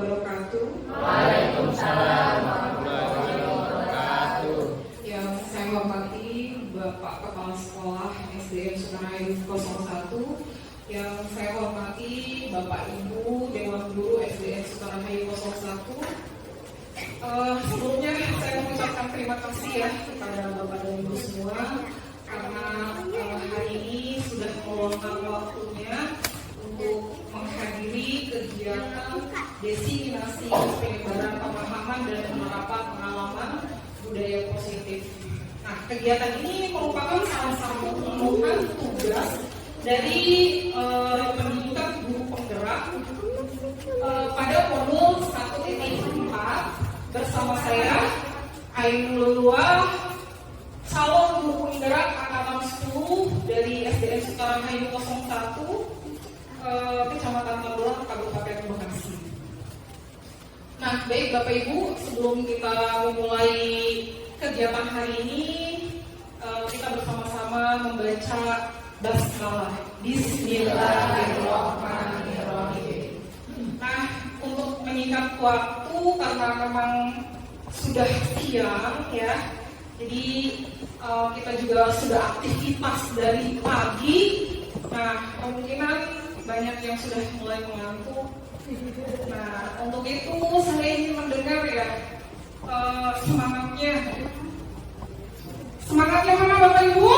wabarakatuh. Waalaikumsalam warahmatullahi wabarakatuh. Yang saya hormati Bapak Kepala Sekolah SDN Sukarhayu 01. Yang saya hormati Bapak Ibu Dewan Guru SDN Sukarhayu 01. Sebelumnya saya mengucapkan terima kasih ya kepada Bapak dan Ibu semua karena hari ini sudah meluangkan waktunya untuk menghadiri kegiatan desiminasi penyebaran pemahaman dan penerapan pengalaman budaya positif. Nah, kegiatan ini merupakan salah satu tugas dari pendidikan guru penggerak pada modul 1.4 bersama saya Ainul Luluah, calon guru penggerak angkatan 10 dari SDN Sukarhayu 01, Kecamatan Magelang, Kabupaten Bekasi. Nah, baik Bapak Ibu, sebelum kita memulai kegiatan hari ini, kita bersama-sama membaca basmalah. Bismillahirrahmanirrahim. Nah, untuk menyingkat waktu karena memang sudah siang ya, jadi kita juga sudah aktivitas dari pagi. Nah, kemungkinan banyak yang sudah mulai mengantuk. Nah, untuk itu saya ingin mendengar ya semangatnya mana Bapak Ibu?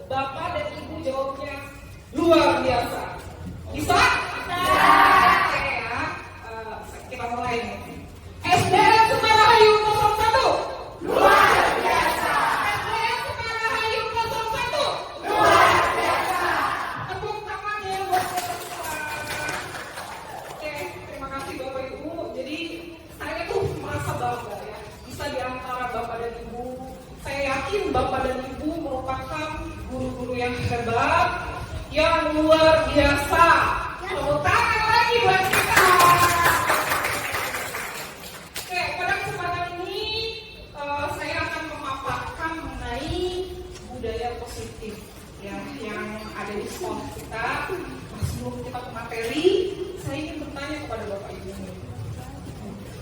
Bapak dan Ibu jawabnya luar biasa. Bisa? Oke ya. Kita mulai nih. SDN Sukarhayu 01. Luar biasa. SDN Sukarhayu 01. Luar biasa. Tepuk tangan ya buat kita. Oke, terima kasih Bapak Ibu. Jadi saya tuh merasa bangga ya bisa di antara Bapak dan Ibu. Saya yakin Bapak dan Ibu merupakan guru-guru yang hebat, yang luar biasa. Tepuk tangan lagi buat kita. Oke, pada kesempatan ini saya akan memaparkan mengenai budaya positif ya, yang ada di sekolah kita. Nah, sebelum kita ke materi, saya ingin bertanya kepada Bapak Ibu.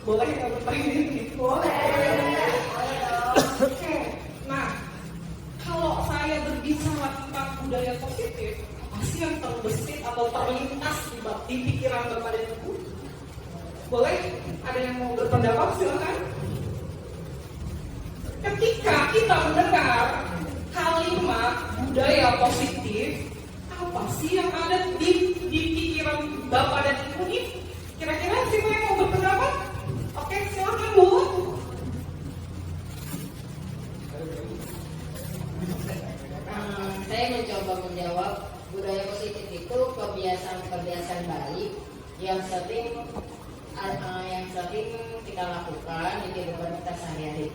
Boleh nggak bertanya? Boleh. Oke, nah, kalau saya berbicara tentang budaya positif, apa sih yang terbesit atau terlintas di pikiran Bapak dan Ibu? Boleh? Ada yang mau berpendapat? Silakan. Ketika kita mendengar kalimat budaya positif, apa sih yang ada di pikiran Bapak dan Ibu nih? Kira-kira siapa yang mau berpendapat? Oke, silakan Bu. Saya mencoba menjawab, budaya positif itu kebiasaan-kebiasaan baik yang sering kita lakukan di kehidupan kita sehari-hari.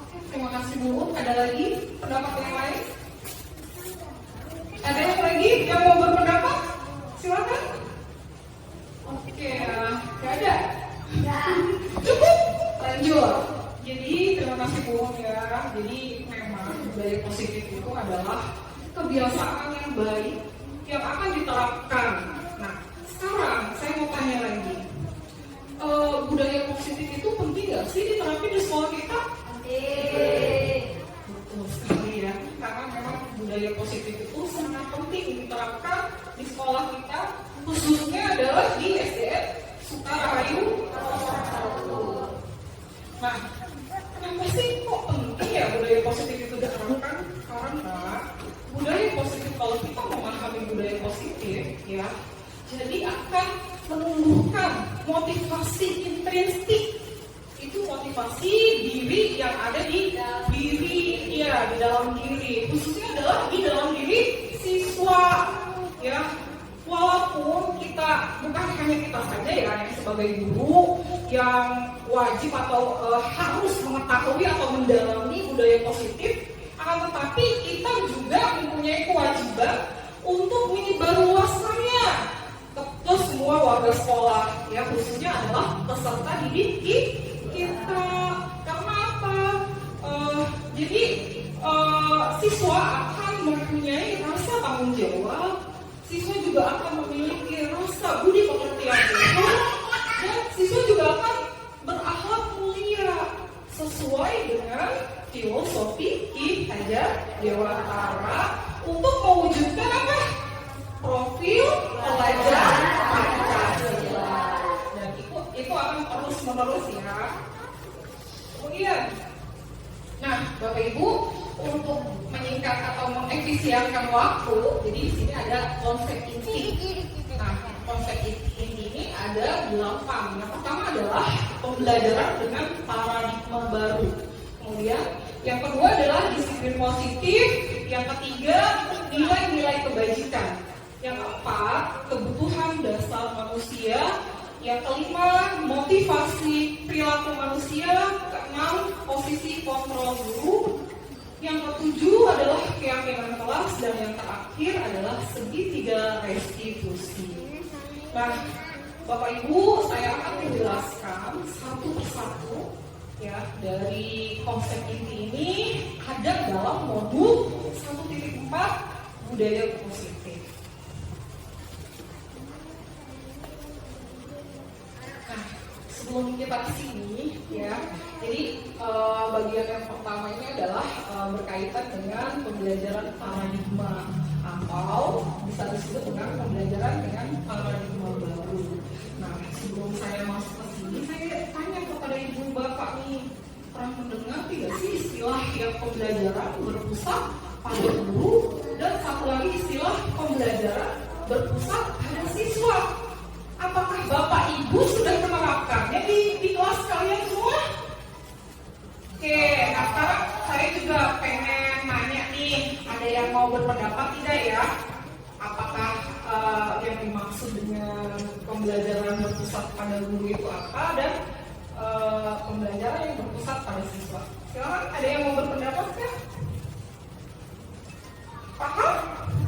Oke, terima kasih Bu. Ada lagi pendapat yang lain? Ada yang lagi yang mau berpendapat? Silakan. Oke, nggak ada. Cukup. Lanjut. Jadi terima kasih Bu ya. Jadi memang budaya positif itu adalah kebiasaan yang baik yang akan diterapkan. Nah, sekarang saya mau tanya lagi. Budaya positif itu penting nggak sih diterapin di sekolah kita? Penting. Betul sekali ya. Karena memang budaya positif itu sangat penting diterapkan di sekolah kita, khususnya adalah di SDN Sukarhayu 01. Nah, kenapa sih kok penting ya budaya positif itu diterapkan? Karena budaya positif, kalau kita memahami budaya positif ya, jadi akan menumbuhkan motivasi intrinsik. Itu motivasi diri yang ada di diri ya, di dalam diri, khususnya adalah di dalam diri siswa ya. Walaupun kita bukan hanya kita saja ya yang sebagai guru yang wajib atau harus mengetahui atau mendalami budaya positif, akan tetapi kita juga mempunyai kewajiban untuk menyebarluaskannya ke semua semua warga sekolah, ya khususnya adalah peserta didik kita. Karena apa? Jadi siswa akan mempunyai rasa tanggung jawab, siswa juga akan memiliki rasa budi pekerti yang luhur, dan siswa juga akan berakhlak mulia sesuai dengan filosofi Ki Hajar Dewantara untuk mewujudkan apa? Profil pelajar Pancasila. Dan itu akan terus menerus ya. Kemudian, nah Bapak Ibu, untuk menyingkat atau mengefisienkan waktu, jadi di sini ada konsep inti. Nah, konsep inti ini ada 8. Yang pertama adalah pembelajaran dengan paradigma baru. Kemudian yang kedua adalah disiplin positif. Yang ketiga, nilai-nilai kebajikan. Yang keempat, kebutuhan dasar manusia. Yang kelima, motivasi perilaku manusia. Keenam, posisi kontrol guru. Yang ketujuh adalah keyakinan kelas. Dan yang terakhir adalah segitiga restitusi. Nah, Bapak Ibu, saya akan menjelaskan satu persatu ya dari konsep inti ini ada dalam modul 1.4 budaya positif. Nah, sebelum kita ke sini ya, jadi bagian yang pertama ini adalah berkaitan dengan pembelajaran paradigma atau bisa disebut dengan pembelajaran dengan paradigma baru. Nah, sebelum saya masuk ke sini, saya tanya kepada ibu bapak nih, pernah mendengar tidak sih istilah yang pembelajaran berpusat pada guru dan satu lagi istilah pembelajaran berpusat pada siswa? Apakah bapak ibu sudah menerapkannya di kelas kalian semua? Oke, nah sekarang saya juga pengen nanya nih, ada yang mau berpendapat tidak ya? Apakah yang dimaksud dengan pembelajaran berpusat pada guru itu apa dan pembelajaran yang berpusat pada siswa? Silakan, ada yang mau berpendapat kan? Paham?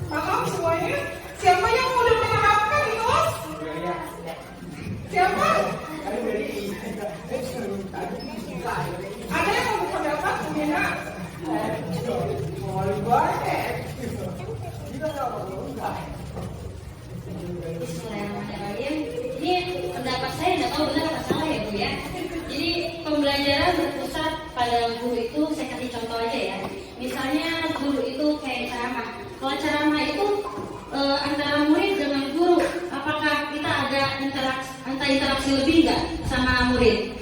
Paham semuanya? Siapa yang mau menerapkan di kelas? Siapa? Ada yang mau berpendapat? Bina? Bismillahirrahmanirrahim. Ini pendapat saya tidak tahu benar apa salah ya Bu ya. Jadi pembelajaran berpusat pada guru itu saya kasih contoh aja ya. Misalnya guru itu kayak ceramah. Kalau ceramah itu antara murid dengan guru, apakah kita ada interaksi lebih nggak sama murid?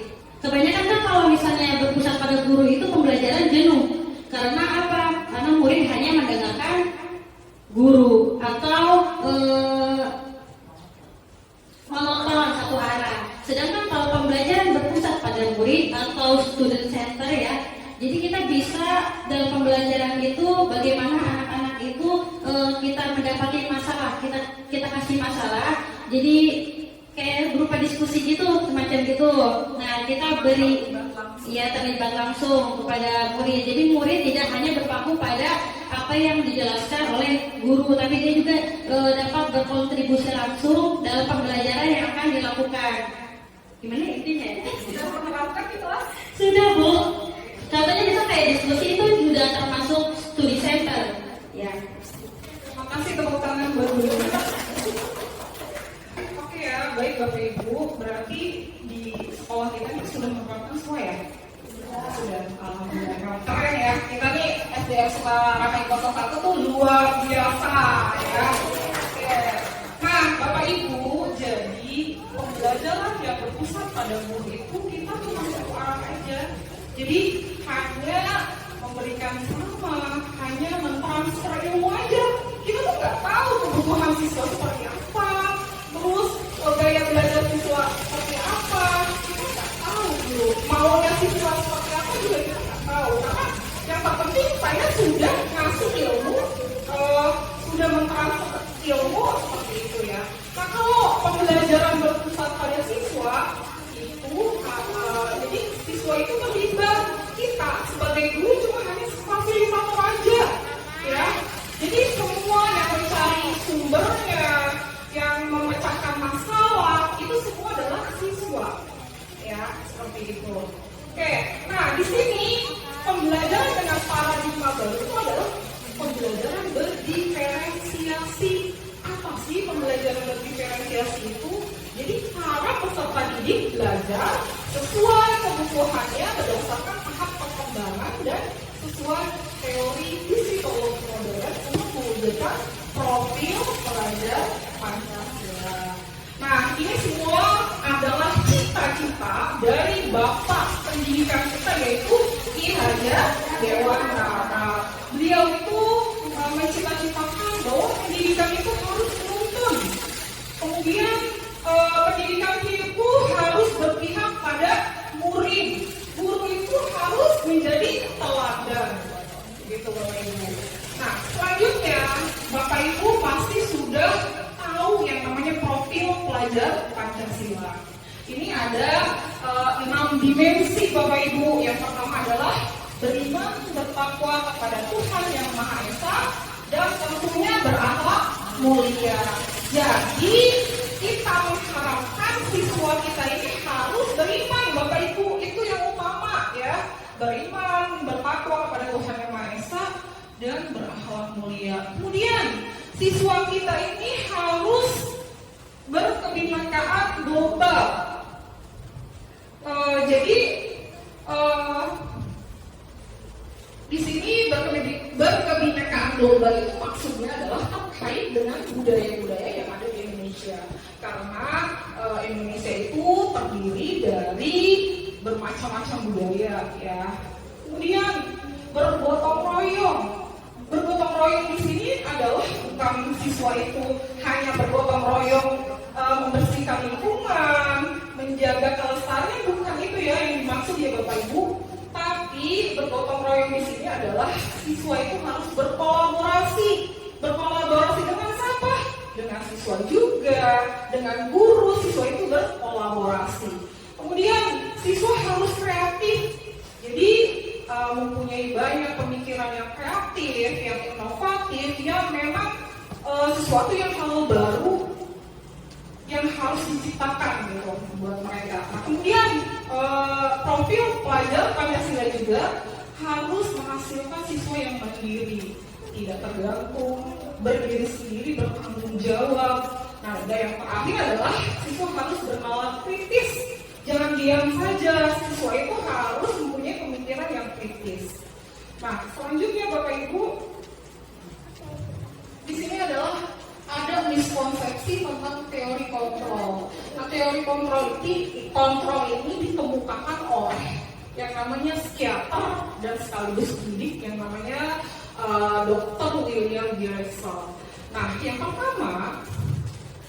Kebanyakan kan kalau misalnya berpusat pada guru itu pembelajaran jenuh. Karena apa? Karena murid hanya mendengarkan guru atau monoton satu arah. Sedangkan kalau pembelajaran berpusat pada murid atau student center ya, jadi kita bisa dalam pembelajaran itu bagaimana anak-anak itu kita mendapati masalah, kita kasih masalah. Jadi kayak berupa diskusi gitu, semacam gitu. Nah, kita beri ya terlibat langsung kepada murid. Jadi murid tidak hanya berpaku pada apa yang dijelaskan oleh guru, tapi dia juga dapat berkontribusi langsung dalam pembelajaran yang akan dilakukan. Gimana intinya? Sudah menerapkan di kelas? Sudah Bu. Contohnya bisa kayak diskusi itu sudah termasuk studi center. Ya. Terima kasih tepuk tangan buat Bu Lina. Oke ya, baik Bapak Ibu, berarti di sekolah kita ini sudah menerapkan semua ya? Sudah, alhamdulillah. Keren ya, kita nih SDM Sukarame 01 tuh luar biasa ya. Oke. Nah, Bapak Ibu, jadi pembelajaran yang berpusat pada guru itu kita cuma satu arah aja. Jadi hanya memberikan sama, hanya mentransfer ilmu aja. Kita tuh nggak tahu kebutuhan siswa seperti apa, terus gaya belajar siswa seperti apa, kita nggak tahu dulu. Maunya siswa seperti apa juga kita nggak tahu. Karena yang terpenting saya sudah ngasih ilmu, sudah mentransfer ilmu seperti itu ya. Nah kalau pembelajaran berpusat pada siswa itu, jadi siswa itu terlibat, kita sebagai guru cuma hanya fasilitator aja, ya. Jadi semua yang mencari sumbernya, yang memecahkan masalah adik belajar sesuai kebutuhannya berdasarkan tahap perkembangan dan sesuai teori psikologi modern untuk mewujudkan profil pelajar Pancasila. Nah, ini semua adalah cita-cita dari Bapak Pendidikan kita, yaitu Ki Hajar Dewantara. Beliau itu mencita-citakan bahwa pendidikan itu harus menuntun. Kemudian pendidikan itu harus berpihak pada murid. Guru itu harus menjadi teladan. Begitu Bapak Ibu. Nah, selanjutnya Bapak Ibu pasti sudah tahu yang namanya profil pelajar Pancasila. Ini ada 6 dimensi Bapak Ibu. Yang pertama adalah beriman, bertakwa kepada Tuhan Yang Maha Esa, dan tentunya berakhlak mulia. Jadi kita mengharapkan siswa kita ini harus beriman, Bapak Ibu, itu yang utama ya. Beriman, bertakwa kepada Tuhan Yang Maha Esa, dan berakhlak mulia. Kemudian siswa kita ini harus berkebinekaan global. Jadi di sini berkebinekaan global itu maksudnya adalah terkait dengan budaya-budaya yang ada di Indonesia. Karena Indonesia itu terdiri dari bermacam-macam budaya ya. Kemudian bergotong royong. Bergotong royong di sini adalah bukan siswa itu hanya bergotong royong membersihkan lingkungan, menjaga kelestarian, bukan itu ya yang dimaksud ya Bapak Ibu. Tapi bergotong royong di sini adalah siswa itu harus berkolaborasi. Berkolaborasi dengan siapa? Dengan siswa juga, dengan guru, siswa itu berkolaborasi. Kemudian siswa harus kreatif. Jadi mempunyai banyak pemikiran yang kreatif, yang inovatif, yang memang sesuatu yang hal baru yang harus diciptakan gitu buat mereka. Nah, kemudian profil pelajar Pancasila juga harus menghasilkan siswa yang mandiri, tidak tergantung, berdiri sendiri, bertanggung jawab. Nah, dan yang terakhir adalah siswa harus bernalar kritis. Jangan diam saja, siswa itu harus mempunyai pemikiran yang kritis. Nah, selanjutnya Bapak Ibu, di sini adalah ada miskonsepsi tentang teori kontrol. Nah, teori kontrol ini dikemukakan oleh yang namanya psikiater dan sekaligus pendidik yang namanya Dr. William Gilson. Nah, yang pertama,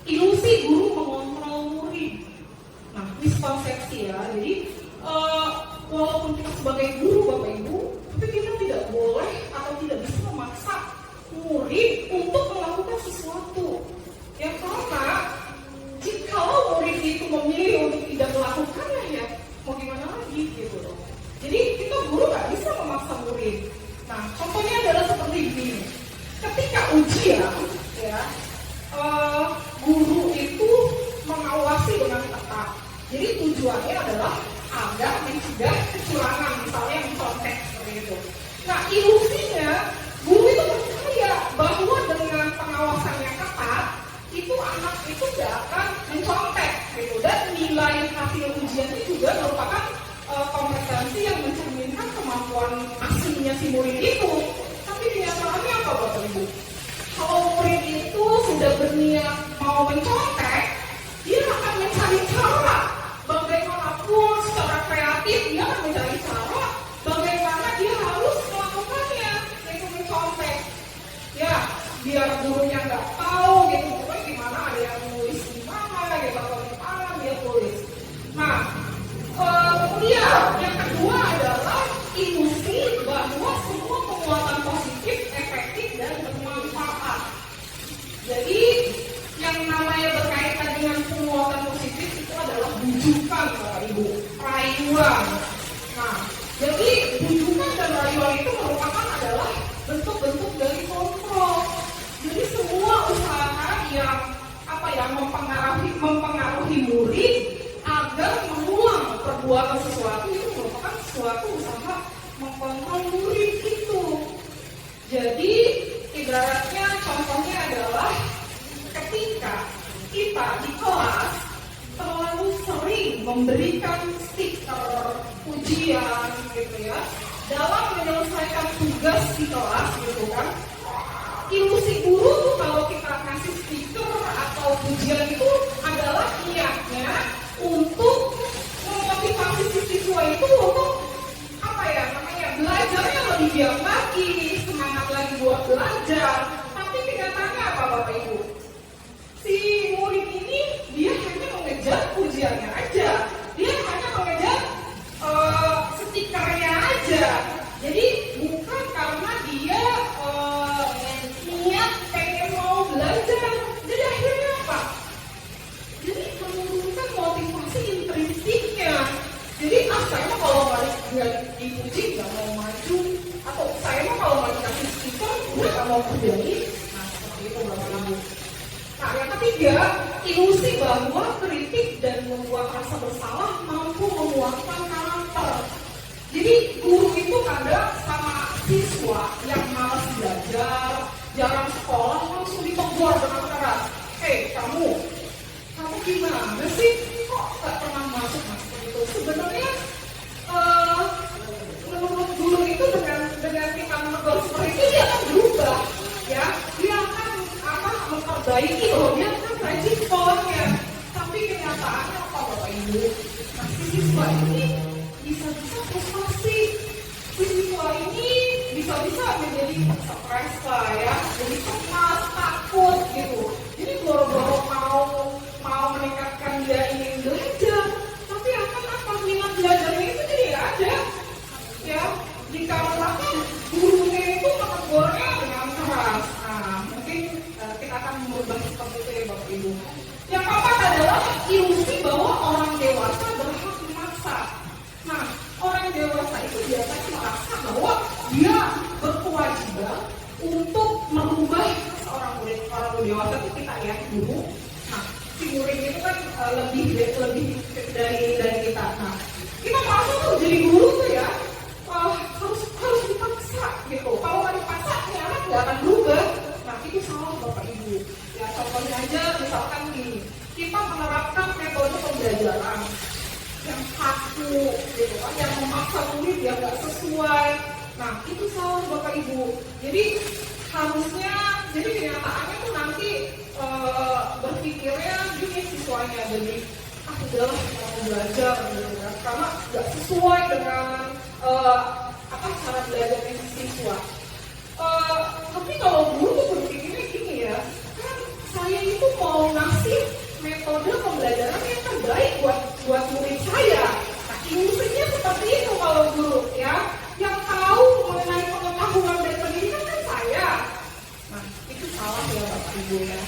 ilusi guru mengontrol murid. Nah, miskonsepsi ya. Jadi walaupun kita sebagai guru Bapak Ibu, tapi kita tidak boleh atau tidak bisa memaksa murid untuk melakukan sesuatu. Yang karena jika murid itu memilih untuk tidak melakukannya ya mau gimana lagi gitu loh. Jadi kita guru nggak bisa memaksa murid. Nah, contohnya adalah seperti ini. Ketika ujian ya, guru itu mengawasi dengan ketat. Jadi tujuannya adalah agar mencegah kecurangan, misalnya mencontek seperti itu. Nah, ilusinya guru itu percaya bahwa dengan pengawasan yang ketat itu anak itu tidak akan mencontek gitu. Dan nilai hasil ujian itu juga merupakan kompetensi yang mencerminkan kemampuan aslinya si murid itu. Tapi kenyataannya apa Bapak Ibu? Kalau murid itu sudah berniat mau mencontek, dia akan mencari cara bagaimanapun secara kreatif, dia akan mencari cara bagaimana dia harus melakukannya, yaitu mencontek. Ya, biar gurunya nggak tahu gitu, pokoknya gimana ada yang nulis gimana gitu atau gimana dia tulis. Nah, kemudian yang kedua adalah ilusi bahwa semua penguatan positif, efektif dan bermanfaat. Jadi yang namanya berkaitan dengan penguatan positif itu adalah bujukan Bapak Ibu, rayuan. Nah, jadi bujukan dan rayuan itu merupakan adalah bentuk-bentuk dari kontrol. Jadi semua usaha yang mempengaruhi murid agar mengulang perbuatan sesuatu itu merupakan suatu usaha mengkontrol murid itu. Jadi ibaratnya contohnya adalah ketika kita di kelas terlalu sering memberikan stiker ujian gitu ya dalam menyelesaikan tugas di kelas gitu kan. Ilusi guru tuh kalau kita kasih stiker atau ujian itu adalah niatnya untuk memotivasi si siswa itu untuk apa ya namanya belajarnya lebih giat lagi, semangat lagi buat belajar. Tapi kenyataannya apa Bapak Ibu? Si murid ini dia hanya mengejar ujiannya aja, dia hanya mengejar stikernya aja. Jadi bukan karena dia niat pengen mau belajar. Jadi akhirnya apa? Jadi menurunkan motivasi intrinsiknya. Jadi saya mah kalau nggak dipuji nggak mau maju, atau saya mah kalau nggak dikasih stiker nggak mau kerjain. Nah seperti itu Bapak Ibu. Nah yang ketiga, ilusi bahwa kritik dan membuat rasa bersalah mampu menguatkan karakter. Jadi guru itu kadang sama siswa yang malas belajar, jarang sekolah langsung ditegur dengan keras. Hei kamu gimana sih? Kok gak pernah masuk itu? Sebenarnya menurut guru itu dengan kita menegur seperti itu dia akan berubah, ya. Dia akan memperbaiki loh, dia akan rajin sekolahnya. Tapi kenyataannya apa Bapak Ibu? Nah, si siswa ini bisa-bisa frustasi. Si siswa ini bisa-bisa menjadi stres lah ya, jadi cemas, takut gitu. Jadi boro-boro mau meningkatkan dia ingin belajar, tapi akan apa minat belajarnya itu jadi nggak ada, ya. Dikarenakan gurunya itu menegurnya dengan keras. Nah, mungkin kita akan merubah seperti itu ya Bapak Ibu. Yang keempat adalah ilusi bahwa orang dewasa berhak memaksa. Nah, orang dewasa itu biasanya merasa bahwa dia berkewajiban untuk merubah seorang murid. Orang dewasa itu kita ya guru. Nah, si murid itu kan lebih dari kita. Nah, kita merasa tuh jadi guru tuh ya harus dipaksa gitu. Kalau nggak dipaksa, ya anak nggak akan berubah. Nah, itu salah Bapak Ibu. Ya contohnya aja misalkan gini, kita menerapkan metode pembelajaran yang kaku gitu kan, yang memaksa murid yang nggak sesuai. Nah, itu salah Bapak Ibu. Jadi harusnya, jadi kenyataannya tuh nanti berpikirnya gini siswanya, jadi udahlah mau belajar gitu kan, karena nggak sesuai dengan cara belajarnya si siswa. Tapi kalau guru tuh berpikirnya gini ya, kan saya itu mau ngasih metode pembelajaran yang terbaik buat murid saya. Nah, ilusinya seperti itu kalau guru ya, yang tahu mengenai pengetahuan dan pendidikan kan saya. Nah, itu salah ya Bapak Ibu ya.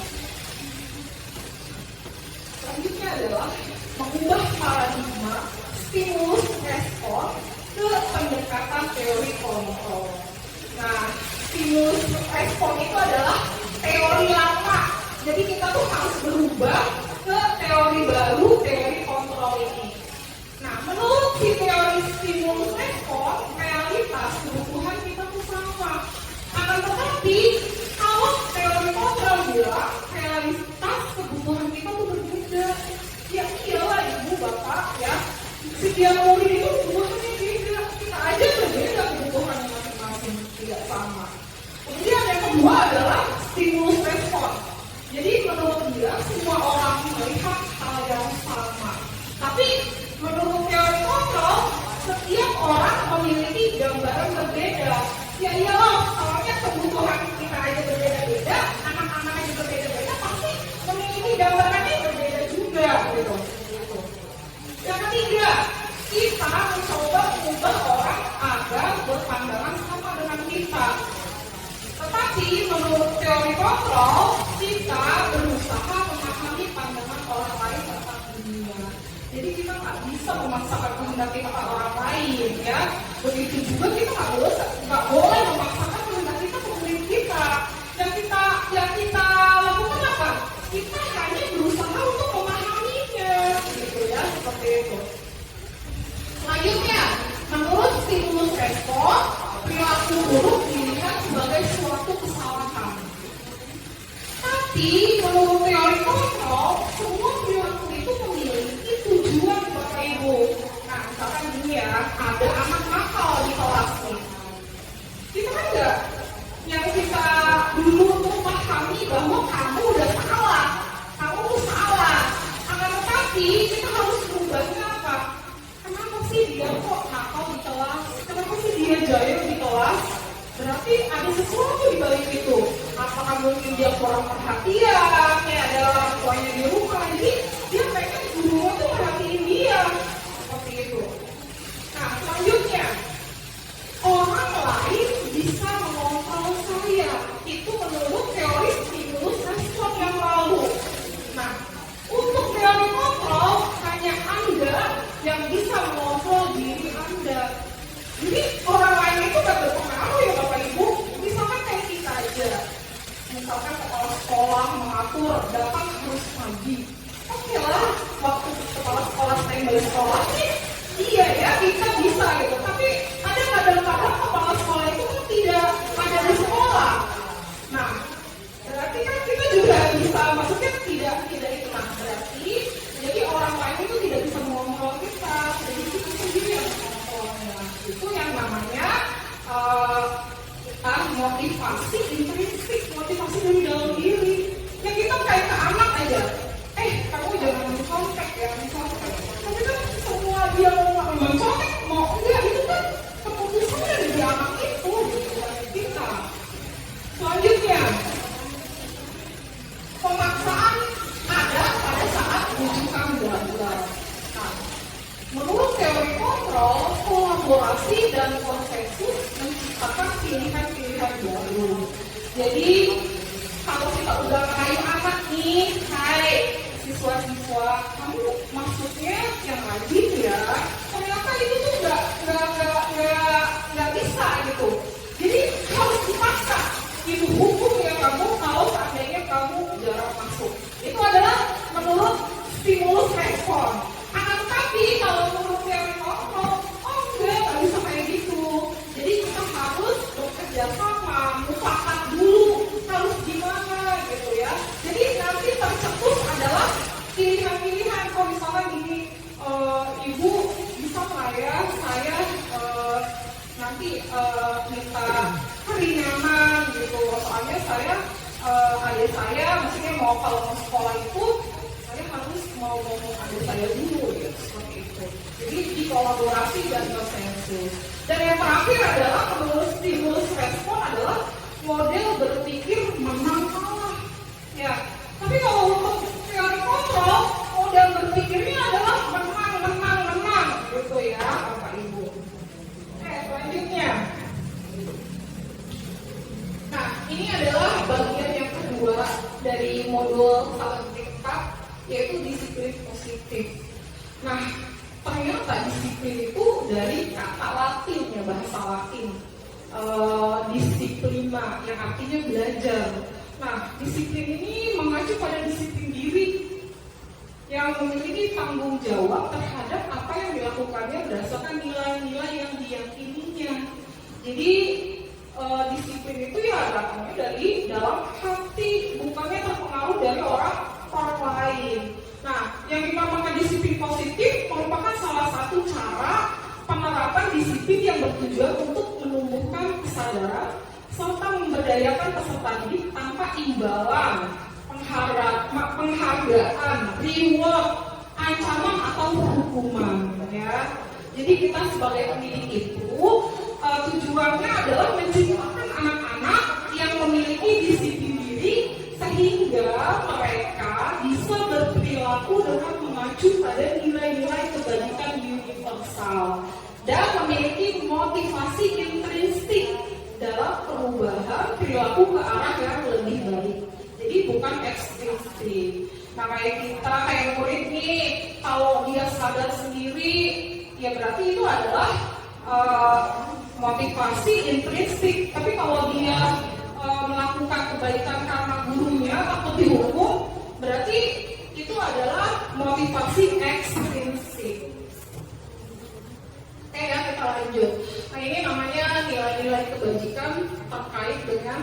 Selanjutnya adalah mengubah paradigma stimulus respon ke pendekatan teori kontrol. Nah, stimulus respon itu adalah teori lama. Jadi kita tuh harus berubah ke teori baru, teori kontrol ini. Nah, menurut si teori stimulus respon, realitas kebutuhan kita tuh sama. Akan tetapi, kalau teori kontrol bilang realitas kebutuhan kita tuh berbeda. Ya iyalah Ibu Bapak ya. Setiap murid itu kebutuhannya beda. Kita aja berbeda kebutuhan masing-masing, tidak sama. Kemudian yang kedua adalah stimulus respon. Jadi menurut dia semua orang melihat hal yang sama. Tapi menurut teori kontrol, setiap orang memiliki gambaran berbeda. Ya iyalah, soalnya kebutuhan kita aja berbeda-beda, anak-anak aja berbeda-beda, pasti memiliki gambarannya berbeda juga gitu. Yang ketiga, kita mencoba mengubah orang agar berpandangan sama dengan kita. Tetapi menurut teori kontrol, kita berusaha memahami pandangan orang lain tentang dunia. Jadi kita nggak bisa memaksakan kehendak kita ke orang lain, ya. Begitu juga kita nggak boleh memaksakan kehendak kita ke murid kita. Yang kita lakukan apa? Kita hanya berusaha untuk memahaminya, gitu ya, seperti itu. Selanjutnya, menurut stimulus respon, perilaku buruk dilihat sebagai suatu kesalahan. Tapi menurut teori kontrol, semua perilaku itu memiliki tujuan Bapak juga yang bisa mengontrol diri Anda. Jadi orang lain itu gak berpengaruh ya Bapak Ibu. Misalkan kayak kita aja, misalkan kepala sekolah mengatur dapat harus pagi. Oke lah, waktu kepala sekolah standby sekolah sih, iya ya kita bisa gitu. Tapi ada kadang-kadang kepala sekolah itu kan tidak ada di sekolah. Nah, berarti kan kita juga bisa, maksudnya tidak itu. Nah, berarti jadi orang lain itu tidak bisa mengontrol kita. Jadi kita sendiri yang mengontrolnya. Itu yang namanya motivasi intrinsik, motivasi dari dalam diri. Ya kita kayak ke anak aja. Kamu jangan mencontek ya, mencontek. Tapi kan semua dia mau mencontek, mau enggak, itu kan keputusan dari anak itu, bukan kita. Selanjutnya, pemaksaan ada pada saat rujukan gagal. Nah, menurut teori kontrol, kolaborasi dan konsensus menciptakan pilihan-pilihan baru. Jadi, kalau kita udah ngerayu anak nih, hai siswa-siswa, kamu maksudnya yang rajin ya, ternyata itu tuh nggak bisa gitu. Jadi harus dipaksa. Itu hukum ya kamu kalau seandainya kamu jarang masuk. Itu adalah menurut stimulus respon. Akan tetapi kalau menurut teori kontrol, nggak bisa kayak gitu. Jadi kita harus bekerja sama, mufakat dulu, harus gimana gitu ya. Jadi nanti tercetus adalah pilihan-pilihan. Kalau misalnya gini, ibu bisa nggak ya saya nanti minta keringanan gitu. Soalnya saya adik saya, maksudnya kalau mau sekolah itu saya harus mau ngomong adik saya dulu ya, seperti itu. Jadi dikolaborasi dan konsensus. Dan yang terakhir adalah menurut stimulus respon adalah model berpikir menang kalah. Ya, tapi kalau untuk teori kontrol, model berpikirnya adalah menang gitu ya, Bapak Ibu. Selanjutnya. Nah, ini adalah bagian yang kedua dari modul salah tingkat, yaitu disiplin positif. Nah, ternyata disiplin itu dari kata Latin ya, bahasa Latin. Disiplina yang artinya belajar. Nah, disiplin ini mengacu pada disiplin diri yang memiliki tanggung jawab terhadap apa yang dilakukannya berdasarkan nilai-nilai yang diyakininya. Jadi disiplin itu ya datangnya dari dalam hati, bukannya terpengaruh dari orang lain. Nah, yang dinamakan disiplin positif merupakan salah satu cara penerapan disiplin yang bertujuan untuk menumbuhkan kesadaran serta memberdayakan peserta didik tanpa imbalan, penghargaan, reward, ancaman atau hukuman. Ya. Jadi kita sebagai pendidik itu tujuannya adalah menciptakan anak-anak yang memiliki disiplin diri sehingga mereka bisa berperilaku dengan mengacu pada nilai-nilai kebajikan universal dan memiliki motivasi intrinsik dalam perubahan perilaku ke arah yang lebih baik. Jadi bukan ekstrinsik. Nah kayak murid nih, kalau dia sadar sendiri, ya berarti itu adalah motivasi intrinsik. Tapi kalau dia melakukan kebaikan karena gurunya atau dihukum, berarti itu adalah motivasi ekstrinsik. Oke ya, kita lanjut. Nah ini namanya nilai-nilai kebajikan terkait dengan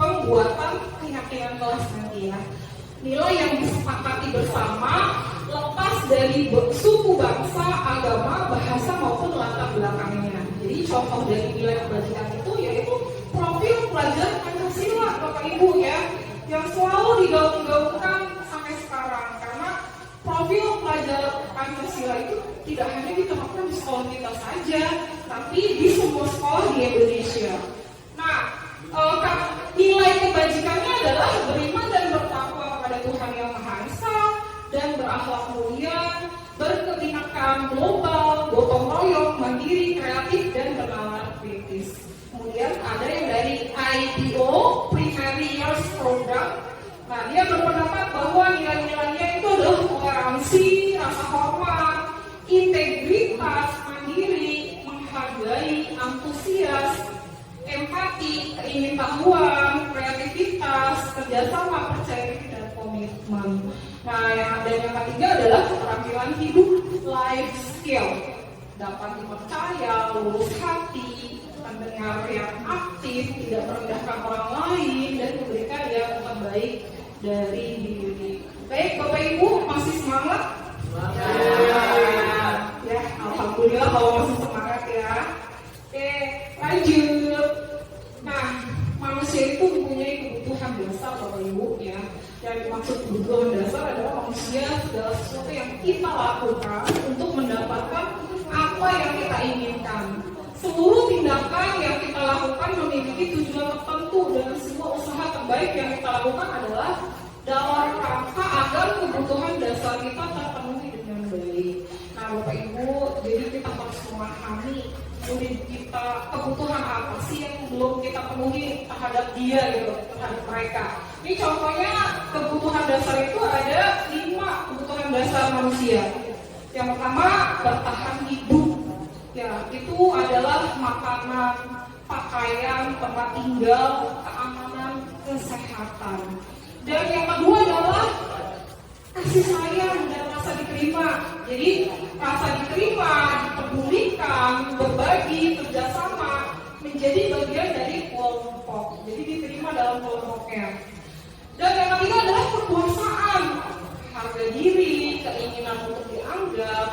pembuatan keyakinan kelas nanti ya. Nilai yang disepakati bersama lepas dari suku, bangsa, agama, bahasa maupun latar belakangnya. Jadi contoh dari nilai kebajikan itu yaitu profil pelajar Pancasila, Bapak Ibu ya, yang selalu digaung-gaungkan sampai sekarang. Karena profil pelajar Pancasila itu tidak hanya diterapkan di sekolah kita saja, tapi di semua sekolah di Indonesia. Nah, nilai kebajikannya adalah beriman dan bertakwa kepada Tuhan Yang Maha Esa dan berakhlak mulia, berkebinekaan global, gotong royong, mandiri, kreatif, dan bernalar kritis. Kemudian ada yang dari IPO, Primary Years Program. Nah, dia berpendapat bahwa nilai-nilainya itu adalah toleransi, rasa hormat, integritas, mandiri, menghargai, antusias, empati, keingintahuan, kreativitas, kerjasama, percaya diri, dan komitmen. Nah, yang ketiga adalah keterampilan hidup, life skill. Dapat dipercaya, lurus hati, mendengar yang aktif, tidak merendahkan orang lain, dan memberikan yang terbaik dari diri. Baik, Bapak Ibu, masih semangat? Ya, alhamdulillah kalau masih semangat ya. Oke, lanjut. Nah, manusia itu mempunyai kebutuhan dasar, Bapak Ibu ya. Yang dimaksud kebutuhan dasar adalah manusia segala sesuatu yang kita lakukan untuk mendapatkan apa yang kita inginkan. Seluruh tindakan yang kita lakukan memiliki tujuan tertentu, dan semua usaha terbaik yang kita lakukan adalah dalam rangka agar kebutuhan dasar kita terpenuhi dengan baik. Nah, Bapak Ibu, jadi kita harus memahami diri kita, kebutuhan apa sih yang belum kita penuhi terhadap dia gitu, terhadap mereka. Ini contohnya kebutuhan dasar itu ada 5 kebutuhan dasar manusia. Yang pertama, bertahan hidup. Ya, itu adalah makanan, pakaian, tempat tinggal, keamanan, kesehatan. Dan yang kedua adalah kasih sayang dan rasa diterima. Jadi rasa diterima, dipedulikan, berbagi, kerjasama, menjadi bagian dari kelompok. Jadi diterima dalam kelompoknya. Dan yang ketiga adalah kekuasaan, harga diri, keinginan untuk dianggap,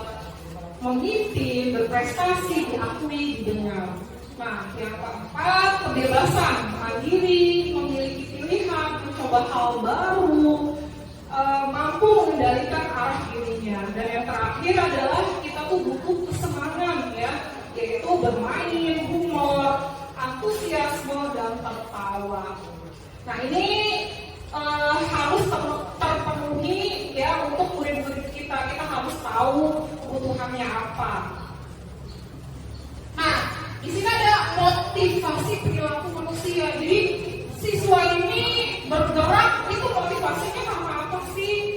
memimpin, berprestasi, diakui, didengar. Nah, yang keempat, kebebasan, mandiri, memiliki pilihan, mencoba hal baru, mampu mengendalikan arah dirinya. Dan yang terakhir adalah kita tuh butuh kesenangan ya, yaitu bermain, humor, antusiasme, dan tertawa. Nah, ini harus terpenuhi ya untuk murid-murid kita. Kita harus tahu kebutuhannya apa. Nah, di sini ada motivasi perilaku manusia. Jadi siswa ini bergerak itu motivasinya karena apa sih?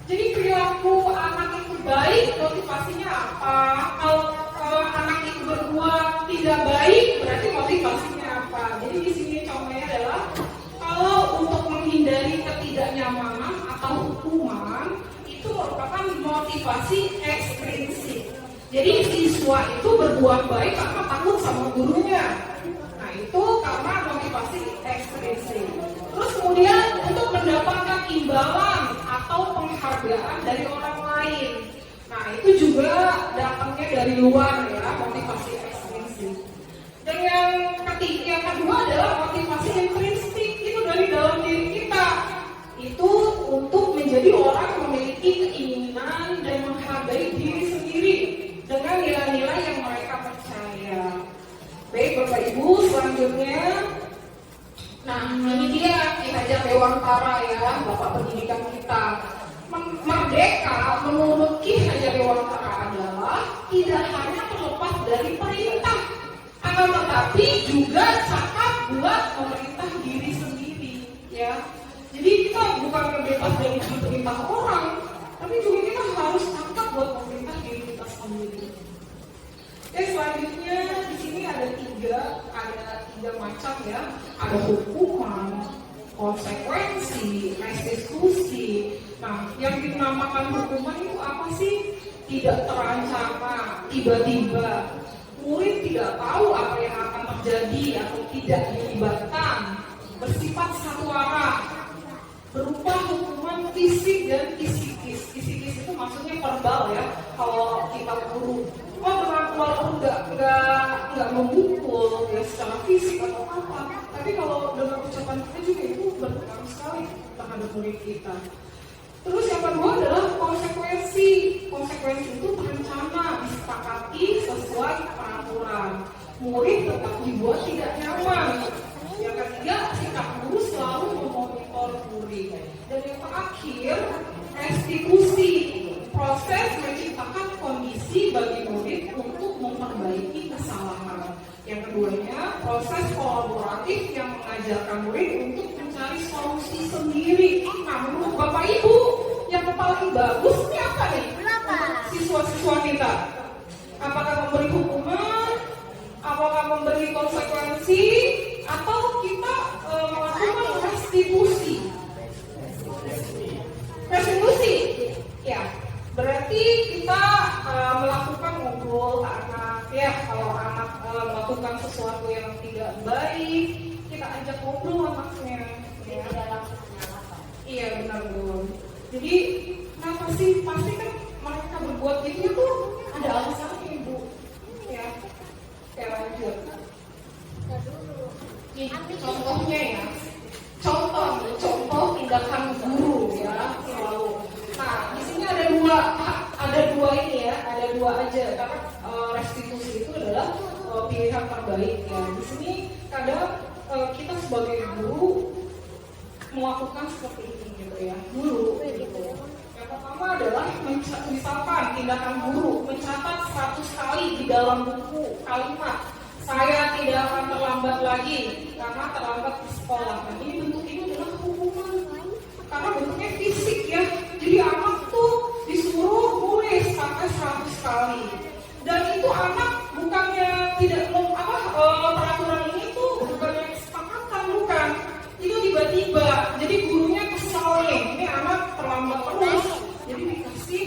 Jadi perilaku anak itu baik, motivasinya apa? Kalau anak itu berbuat tidak baik, berarti motivasinya apa? Jadi di sini contohnya adalah kalau untuk menghindari ketidaknyamanan atau hukuman itu merupakan motivasi ekstrinsik. Jadi siswa itu berbuat baik karena takut sama gurunya. Nah, itu karena motivasi ekstrinsik. Terus kemudian untuk mendapatkan imbalan atau penghargaan dari orang lain. Nah, itu juga datangnya dari luar ya, motivasi ekstrinsik. Dan yang kedua adalah motivasi intrinsik, itu dari dalam diri kita. Itu untuk menjadi orang yang memiliki keinginan dan menghargai diri sendiri dengan nilai-nilai yang mereka percaya. Baik Bapak Ibu, selanjutnya, nah ini dia Ki Hajar Dewantara ya, Bapak Pendidikan kita. Merdeka menurut Ki Hajar Dewantara adalah tidak hanya terlepas dari perintah, akan tetapi juga cakap buat memerintah diri sendiri ya. Jadi kita bukan bebas dari perintah orang, tapi juga kita harus cakap buat memerintah diri kita sendiri. Oke, selanjutnya di sini ada tiga macam ya. Ada hukuman, konsekuensi, restitusi. Nah, yang dinamakan hukuman itu apa sih? Tidak terancana, tiba-tiba. Murid tidak tahu apa yang akan terjadi atau tidak dilibatkan. Bersifat satu arah, berupa hukuman fisik dan psikis. Psikis itu maksudnya verbal ya. Kalau kita guru, walaupun nggak memukul ya secara fisik atau apa, tapi kalau dengan ucapan kita juga itu berpengaruh sekali terhadap murid kita. Terus yang kedua adalah konsekuensi. Konsekuensi itu terencana, disepakati sesuai peraturan. Murid tetap dibuat tidak nyaman. Yang ketiga, sikap guru selalu memonitor murid. Dan yang terakhir, restitusi. Proses menciptakan kondisi bagi murid untuk memperbaiki kesalahan. Yang keduanya, proses kolaboratif yang mengajarkan murid untuk mencari solusi sendiri. Nah, menurut Bapak Ibu, yang kepala paling bagus ini apa nih? Siswa-siswa kita. Apakah memberi hukuman? Apakah memberi konsekuensi? Atau kita melakukan restitusi? Restitusi, ya. Berarti kita melakukan ngobrol anak, ya. Kalau anak melakukan sesuatu yang tidak baik, kita ajak ngobrol anaknya. Ya. Iya benar Bu. Jadi kenapa sih? Pasti kan mereka berbuat gitu tuh ada alasannya Ibu. Ya. Oke lanjut. Nih, contohnya ya. Contoh tindakan guru ya selalu. Nah di sini ada dua ini ya, ada dua aja karena restitusi itu adalah pilihan terbaik ya. Di sini kadang kita sebagai guru melakukan seperti ini gitu ya, guru gitu. Yang pertama adalah misalkan tindakan guru mencatat 100 kali di dalam buku kalimat saya tidak akan terlambat lagi karena terlambat di sekolah. Nah ini bentuk ini adalah hukuman karena bentuknya fisik ya. Jadi anak tuh disuruh nulis sampai 100 kali dan itu anak bukannya tidak peraturan ini tuh bukannya kesepakatan, bukan. Itu tiba-tiba, jadi gurunya kesal nih, ini anak terlambat terus, jadi dikasih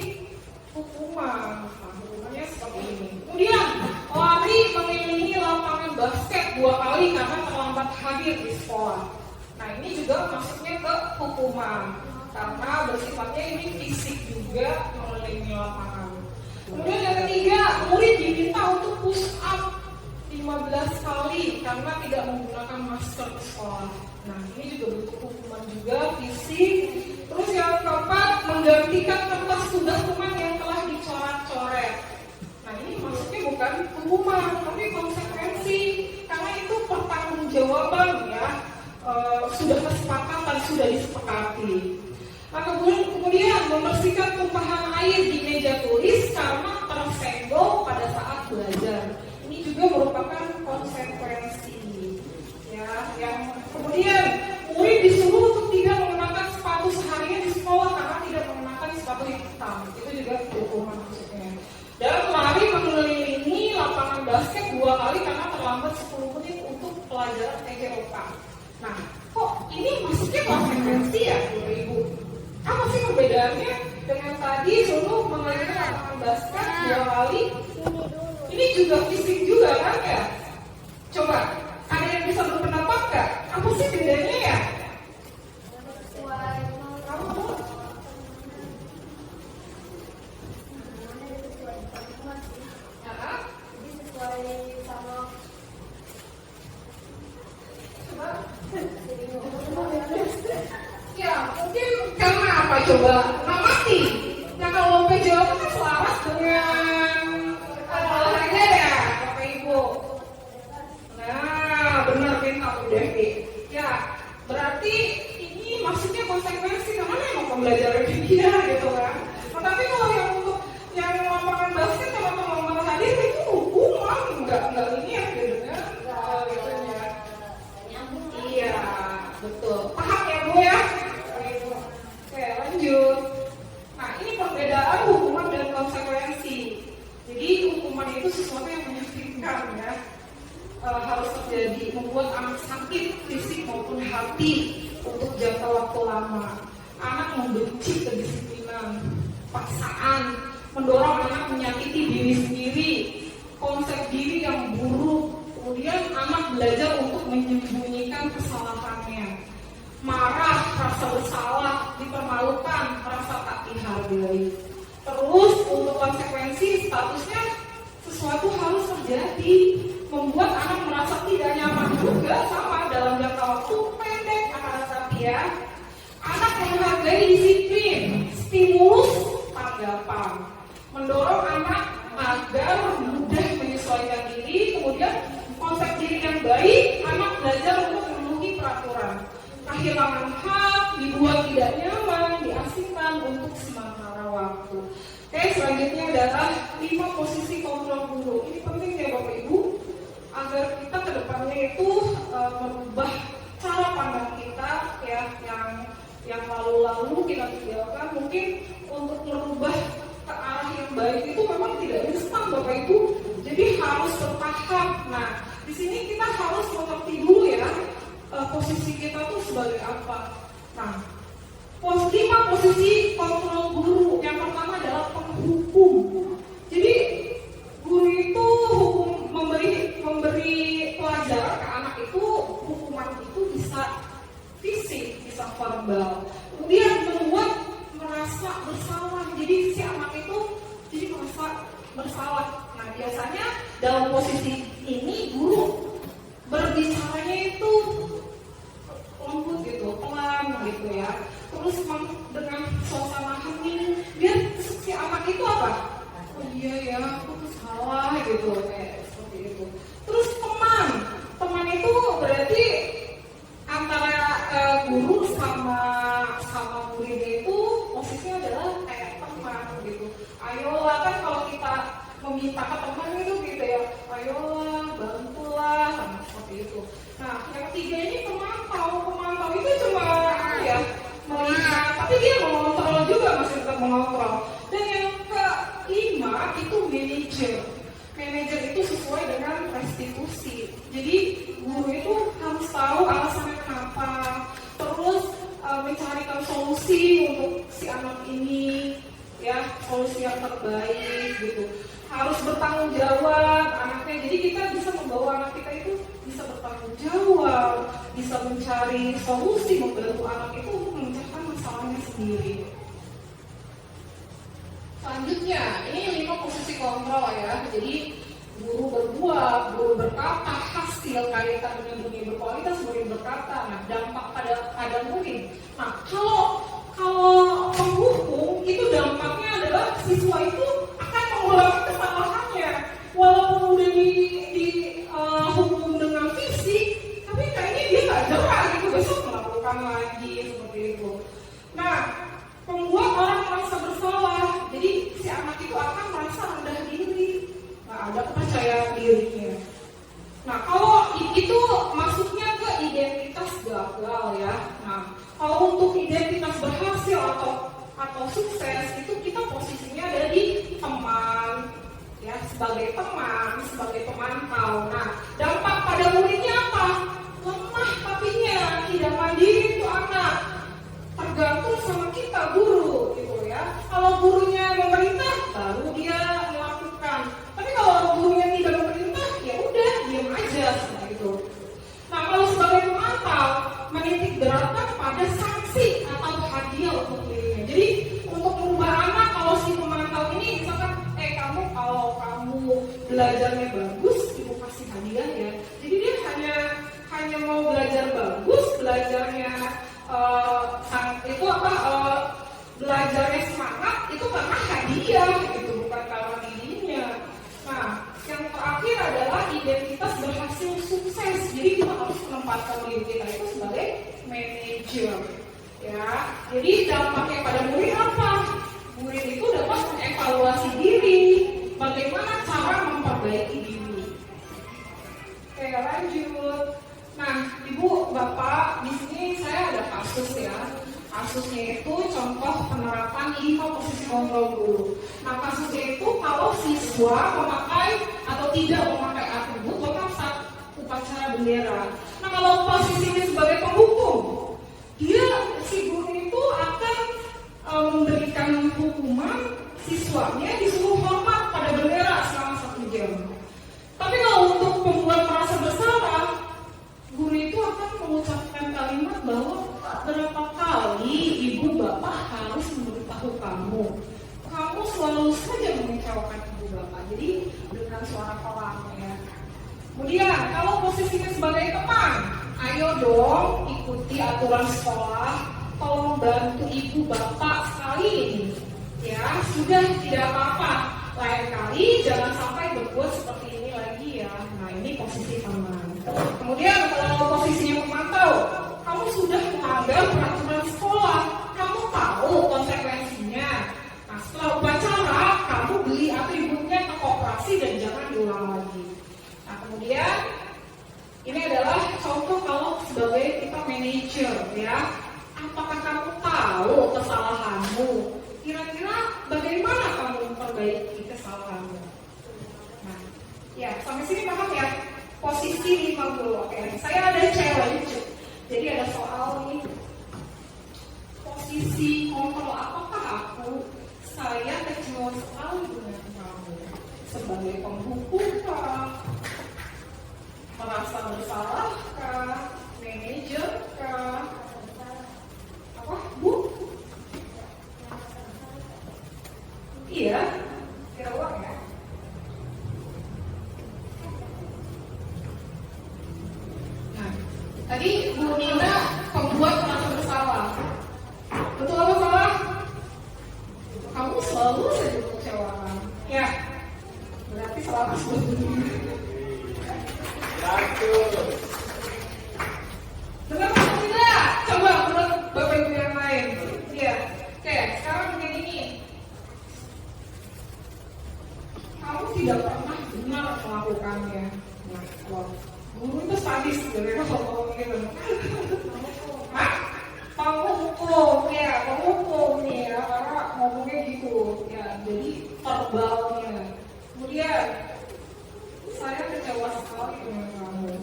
hukuman. Nah, hukumannya seperti ini. Kemudian, lari mengelilingi lapangan basket 2 kali karena terlambat hadir di sekolah. Nah, ini juga masuknya ke hukuman, karena bersifatnya ini fisik juga mengelilingi lapangan. Kemudian yang ketiga, murid diminta untuk push up 15 kali karena tidak menggunakan masker di sekolah. Nah ini juga bentuk hukuman juga fisik. Terus yang keempat, menggantikan kertas tugas teman yang telah dicoret-coret. Nah ini maksudnya bukan hukuman tapi konsekuensi karena itu pertanggungjawaban ya, sudah kesepakatan, sudah disepakati. Nah kemudian membersihkan tumpahan air di meja tulis karena tersenggol pada saat belajar. Ini juga merupakan konsekuensi ya. Yang kemudian murid disuruh untuk tidak mengenakan sepatu seharian di sekolah karena tidak mengenakan sepatu hitam. Itu juga hukuman maksudnya. Dan lari mengelilingi lapangan basket 2 kali karena terlambat 10 menit untuk pelajaran TJOK. Nah, kok ini maksudnya konsekuensi ya, Ibu? Apa sih perbedaannya dengan tadi suruh mengelilingi lapangan basket 2 kali? Ini juga fisik juga kan ya? Coba, ada yang bisa berpendapat nggak? Apa sih bedanya ya? Ya, mungkin karena apa coba? Ngamati. Nah kalau PJOK kan selaras dengan olahraganya ya, Bapak Ibu. Nah, benar pintar udah ya. Berarti ini maksudnya konsekuensi karena memang pembelajaran dia gitu kan. Nah, tapi kalau yang untuk yang lapangan basket kalau teman-teman hadir itu hukuman, enggak ini ya gitu kan. Gitu ya. Iya, betul. Paham ya Bu ya? Oke, lanjut. Nah, ini perbedaan hukuman dan konsekuensi. Jadi hukuman itu sesuatu yang menyakitkan ya, harus terjadi, membuat anak sakit fisik maupun hati untuk jangka waktu lama. Anak membenci kedisiplinan, paksaan, mendorong anak menyakiti diri sendiri, konsep diri yang buruk. Kemudian anak belajar untuk menyembunyikan kesalahannya, marah, rasa bersalah, dipermalukan, merasa tak dihargai. Terus untuk konsekuensi statusnya sesuatu harus terjadi, membuat anak merasa tidak nyaman juga sama dalam jangka waktu pendek akan tetapi ya. Anak menghargai disiplin, stimulus, tanggapan, mendorong anak agar mudah menyesuaikan diri. Kemudian konsep diri yang baik, anak belajar untuk memenuhi peraturan. Kehilangan hak, dibuat tidak nyaman, diasingkan untuk sementara waktu. Oke, selanjutnya adalah 5 posisi kontrol guru. Ini penting ya Bapak Ibu, agar kita ke depannya itu merubah cara pandang kita ya, yang lalu-lalu kita tinggalkan mungkin untuk baik itu memang tidak instan Bapak Ibu. Jadi harus bertahap. Nah, di sini kita harus mengerti dulu ya posisi kita tuh sebagai apa. Nah, 5 posisi kontrol guru. Yang pertama adalah penghukum. Jadi guru itu memberi pelajaran ke anak itu, hukuman itu bisa fisik, bisa verbal. Kemudian membuat merasa bersalah. Jadi si anak itu jadi merasa bersalah. Nah, biasanya dalam posisi ini guru berbicaranya itu lembut gitu, pelan gitu ya. Terus dengan suasana hening, biar si anak itu apa? Oh iya ya, aku tuh salah gitu, kayak seperti itu. Terus teman itu berarti antara guru sama murid itu posisinya adalah kayak teman gitu. Ayolah, kan kalau kita meminta ke teman itu gitu ya, ayolah bantulah, sama seperti itu. Nah, yang ketiga ini pemantau itu cuma ya melihat, tapi dia mengontrol juga, masih tetap mengontrol. Dan yang kelima itu manajer itu sesuai dengan restitusi. Jadi guru itu harus tahu alasannya kenapa, terus mencarikan solusi untuk si anak ini, ya solusi yang terbaik gitu. Harus bertanggung jawab anaknya. Jadi kita bisa membawa anak kita itu bisa bertanggung jawab, bisa mencari solusi, membantu anak itu untuk memecahkan masalahnya sendiri. Selanjutnya, ini 5 posisi kontrol ya. Jadi guru berbuat, guru berkata, hasil kaitan dengan dunia berkualitas, murid berkata. Nah, dampak pada murid. Nah, kalau penghukum itu dampaknya adalah siswa itu akan mengulangi kesalahannya. Walaupun udah dihukum dengan fisik, tapi kayaknya dia nggak jerah gitu, besok melakukan lagi seperti itu. Nah, membuat orang merasa bersalah. Jadi si anak itu akan merasa rendah diri, nggak ada kepercayaan dirinya. Nah, kalau itu masuknya ke identitas gagal ya. Nah, kalau untuk identitas berhasil atau sukses itu kita posisinya ada di teman, ya sebagai teman, sebagai pemantau. Nah, dampak pada muridnya apa? Lemah tapinya, tidak mandiri itu anak. Tergantung sama kita guru gitu ya. Kalau gurunya memerintah, baru dia melakukan. Tapi kalau gurunya tidak memerintah, ya udah diam aja seperti itu. Nah, kalau sebagai pemantau, menitik beratkan pada sanksi atau hadiah untuk dirinya. Jadi untuk merubah anak, kalau si pemantau ini misalkan, kalau kamu belajarnya bagus, ibu kasih hadiah ya. Jadi dia hanya mau belajar bagus, belajarnya belajarnya semangat itu karena hadiah gitu, bukan karena dirinya. Nah, yang terakhir adalah identitas berhasil sukses. Jadi kita harus menempatkan diri kita itu sebagai manajer, ya. Jadi dampaknya pada murid apa? Murid itu dapat mengevaluasi diri, bagaimana cara memperbaiki diri. Oke, lanjut. Nah, Ibu, Bapak, di sini saya ada kasus ya. Kasusnya itu contoh penerapan 5 posisi kontrol guru. Nah, kasusnya itu kalau siswa memakai atau tidak memakai atribut bahkan saat upacara bendera. Nah, kalau posisinya sebagai penghukum, si guru itu akan memberikan hukuman siswanya disuruh hormat pada bendera selama 1 jam. Tapi kalau untuk membuat merasa bersalah, guru itu akan mengucapkan kalimat bahwa berapa kali ibu bapak harus memberitahu kamu selalu saja mengecewakan ibu bapak. Jadi dengan suara pelan ya. Kemudian kalau posisinya sebagai teman, ayo dong ikuti aturan sekolah, tolong bantu ibu bapak sekali ini ya, sudah tidak apa-apa, lain kali jangan sampai berbuat seperti ini lagi ya. Nah, ini posisi teman. Kemudian kalau posisinya pemantau, kamu sudah melanggar peraturan sekolah, kamu tahu konsekuensinya. Nah, setelah upacara, kamu beli atributnya ke koperasi dan jangan diulang lagi. Nah, kemudian ini adalah contoh kalau sebagai kita manajer ya. Apakah kamu tahu kesalahanmu? Kira-kira bagaimana kamu memperbaiki memperbaiki kesalahannya. Nah, ya sampai sini paham ya? Posisi 50. Oke, saya ada challenge. Jadi ada soal nih. Posisi kontrol apakah saya kecewa sekali dengan kamu sebagai penghukum kah? Merasa bersalah kah? Manajer kah? Apa, Bu? Iya, kira uang ya. Nah, tadi Bu Nina pembuat merasa bersalah. Betul apa salah? Kamu selalu saja mengecewakan. Ya, berarti salah Bu. Benar atau tidak? Coba menurut Bapak Ibu yang lain. Iya. Oke, sekarang begini nih. Kamu tidak pernah benar melakukannya. Nah, wah, guru itu sadis dari kalau gitu. Hah? Penghukum ya, penghukum nih ya, karena ngomongnya gitu ya, jadi verbalnya. Kemudian saya kecewa sekali dengan kamu.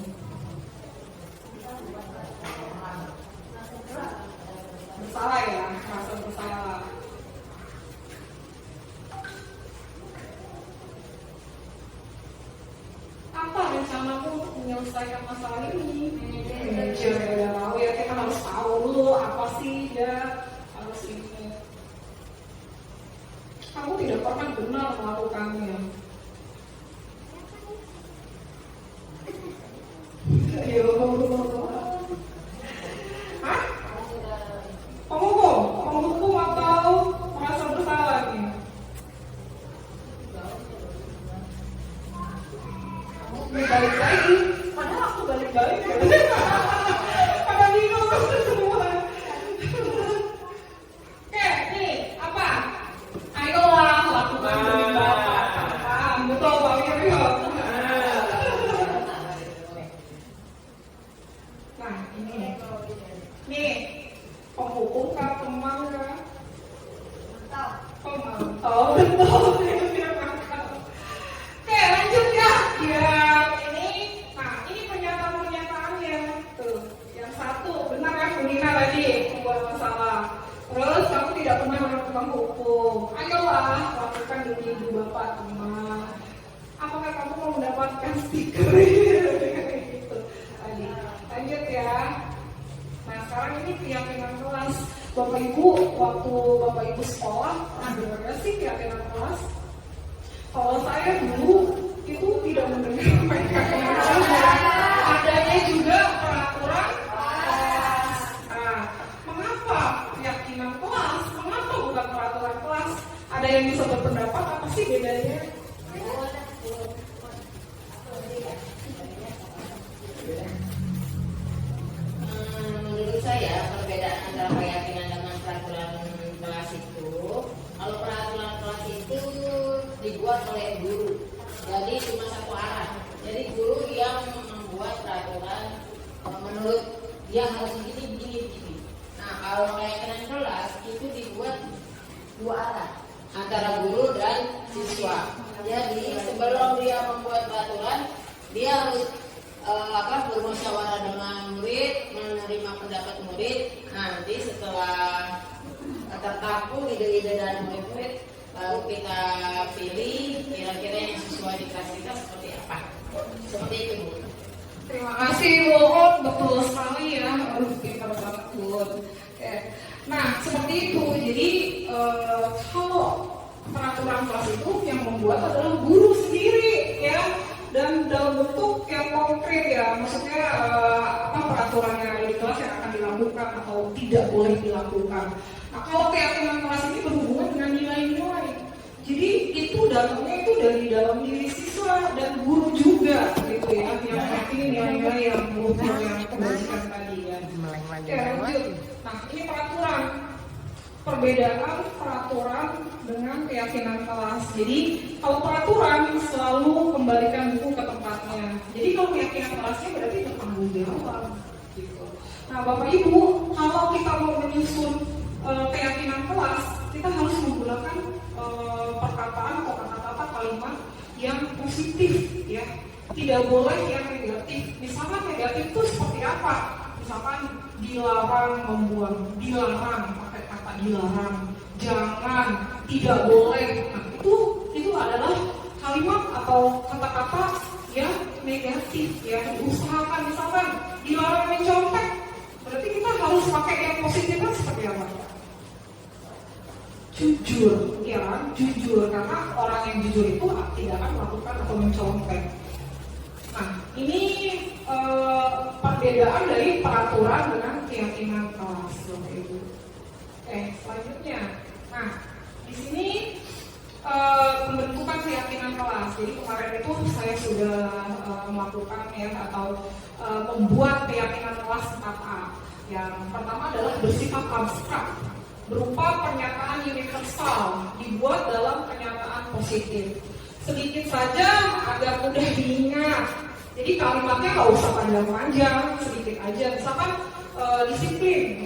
Bersalah ya, merasa bersalah. Apa rencanamu untuk menyelesaikan masalah ini? Manajer ya tahu ya, kita harus tahu dulu apa sih ya harus ini. Kamu tidak pernah benar melakukannya. Ayo. Hah? Penghukum atau merasa bersalah nih? Balik lagi, padahal aku balik-balik ya. Pada bingung semua. Oke, nih apa? Ayolah lakukan demi Bapak. Paham? Betul Pak Wiryo. Nah ini, nih penghukum kah, pemantau kah? Pemantau, betul. Oke, lanjut ya. Ya, ini pernyataan-pernyataannya. Tuh, yang satu benar ya, Bu Nina tadi membuat masalah. Terus kamu tidak pernah melakukan hukum. Ayolah, lakukan demi ibu bapak teman. Apakah kamu mau mendapatkan stiker? Gitu. Lanjut ya. Nah, sekarang ini keyakinan kelas. Bapak Ibu, waktu Bapak Ibu sekolah, ada nggak sih keyakinan kelas? Kalau saya dulu itu tidak mendengar mereka adanya juga peraturan kelas. Nah, mengapa keyakinan kelas? Mengapa bukan peraturan kelas? Ada yang bisa berpendapat apa sih bedanya? Menurut saya perbedaan antara keyakinan dengan peraturan kelas itu, kalau peraturan kelas itu dibuat oleh guru, jadi cuma satu arah. Jadi guru yang membuat peraturan menurut dia harus begini. Nah, kalau keyakinan kelas itu dibuat dua arah antara guru dan siswa. Jadi sebelum dia membuat peraturan, dia harus bermusyawarah dengan murid, menerima pendapat murid. Nanti setelah tertampung ide-ide dari murid-murid, lalu kita pilih kira-kira yang sesuai di kelas kita seperti apa. Seperti itu, Bu. Terima kasih, Bu. Betul sekali ya. Aduh, pintar banget, Bu. Oke. Nah, seperti itu. Jadi kalau peraturan kelas itu yang membuat adalah guru sendiri, ya. Dan dalam bentuk yang konkret ya, maksudnya peraturan yang ada di kelas yang akan dilakukan atau tidak boleh dilakukan. Nah, kalau keyakinan kelas ini berhubungan dengan nilai-nilai, jadi itu datangnya itu dari dalam diri siswa dan guru juga, gitu ya, yang meyakini nilai-nilai yang luhur yang kebajikan tadi ya. Oke, lanjut. Nah, ini peraturan. Perbedaan peraturan dengan keyakinan kelas. Jadi kalau peraturan selalu kembalikan buku ke tempatnya. Jadi kalau keyakinan kelasnya berarti bertanggung jawab. Gitu. Nah, Bapak Ibu, kalau kita mau menyusun keyakinan kelas, kita harus menggunakan perkataan teman-teman yang positif ya. Tidak boleh yang negatif. Misalkan negatif itu seperti apa? Misalkan dilarang membuang, dilarang pakai kata dilarang, jangan, tidak boleh. Nah, itu adalah kalimat atau kata-kata yang negatif ya. Diusahakan misalkan dilarang mencontek, berarti kita harus pakai yang positifnya seperti apa? Jujur, ya kan? Jujur, karena orang yang jujur itu tidak akan melakukan atau mencontek. Nah, ini perbedaan dari peraturan dengan keyakinan kelas, Bapak Ibu. Oke, selanjutnya. Nah, di sini pembentukan keyakinan kelas. Jadi kemarin itu saya sudah melakukan ya atau membuat keyakinan kelas 4A. Yang pertama adalah bersifat abstrak, berupa pernyataan universal, dibuat dalam kenyataan positif. Sedikit saja agar mudah diingat. Jadi kalimatnya nggak usah panjang-panjang, sedikit aja. Misalkan disiplin,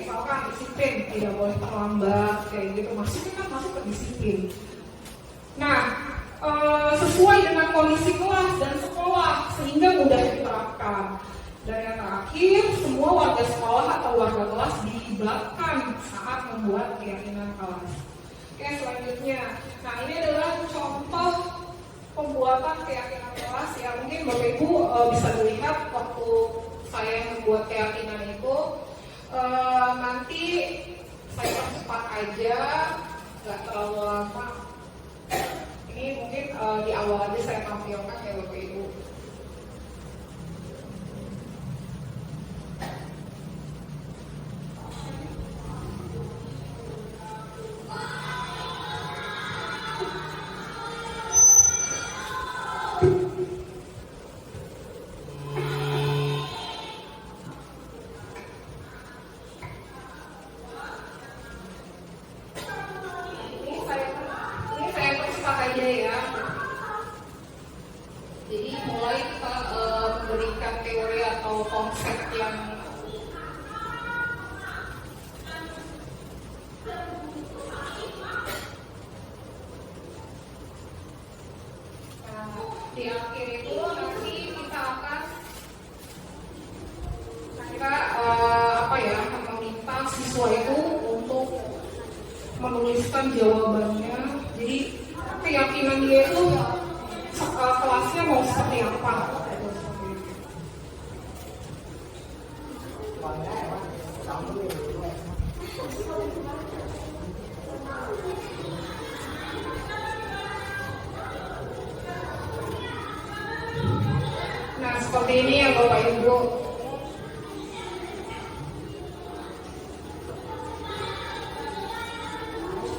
tidak boleh terlambat, kayak gitu. Maksudnya kan masuk ke disiplin. Nah, sesuai dengan kondisi kelas dan sekolah sehingga mudah diterapkan. Dan yang terakhir, semua warga sekolah atau warga kelas dilibatkan saat membuat keyakinan kelas. Oke, selanjutnya. Nah, ini adalah contoh pembuatan keyakinan kelas ya. Mungkin Bapak Ibu bisa dilihat waktu saya membuat keyakinan itu. Nanti saya percepat aja, nggak terlalu lama. Ini mungkin di awal aja saya tampilkan ya Bapak Ibu. Di akhir itu nanti kita akan meminta siswa itu untuk menuliskan jawabannya. Jadi keyakinan dia itu kelasnya mau seperti apa. Nah, seperti ini ya Bapak Ibu.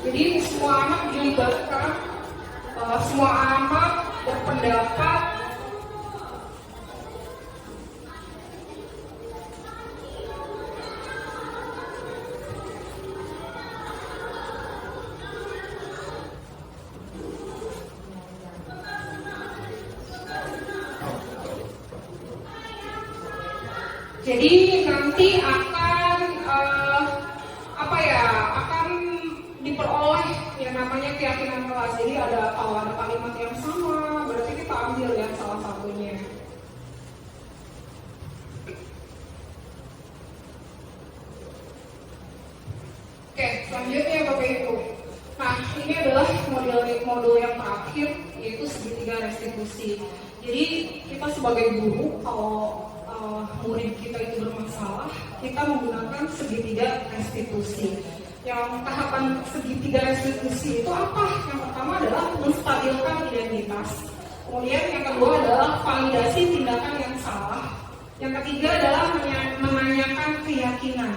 Jadi semua anak dilibatkan, semua anak berpendapat. Jadi nanti akan akan diperoleh yang namanya keyakinan kelas. Jadi kalau ada kalimat yang sama, berarti kita ambil yang salah satunya. Oke, selanjutnya Bapak Ibu. Nah, ini adalah modul yang terakhir, yaitu segitiga restitusi. Jadi kita sebagai guru, kalau murid kita itu bermasalah, kita menggunakan segitiga restitusi. Yang tahapan segitiga restitusi itu apa? Yang pertama adalah menstabilkan identitas. Kemudian yang kedua adalah validasi tindakan yang salah. Yang ketiga adalah menanyakan keyakinan.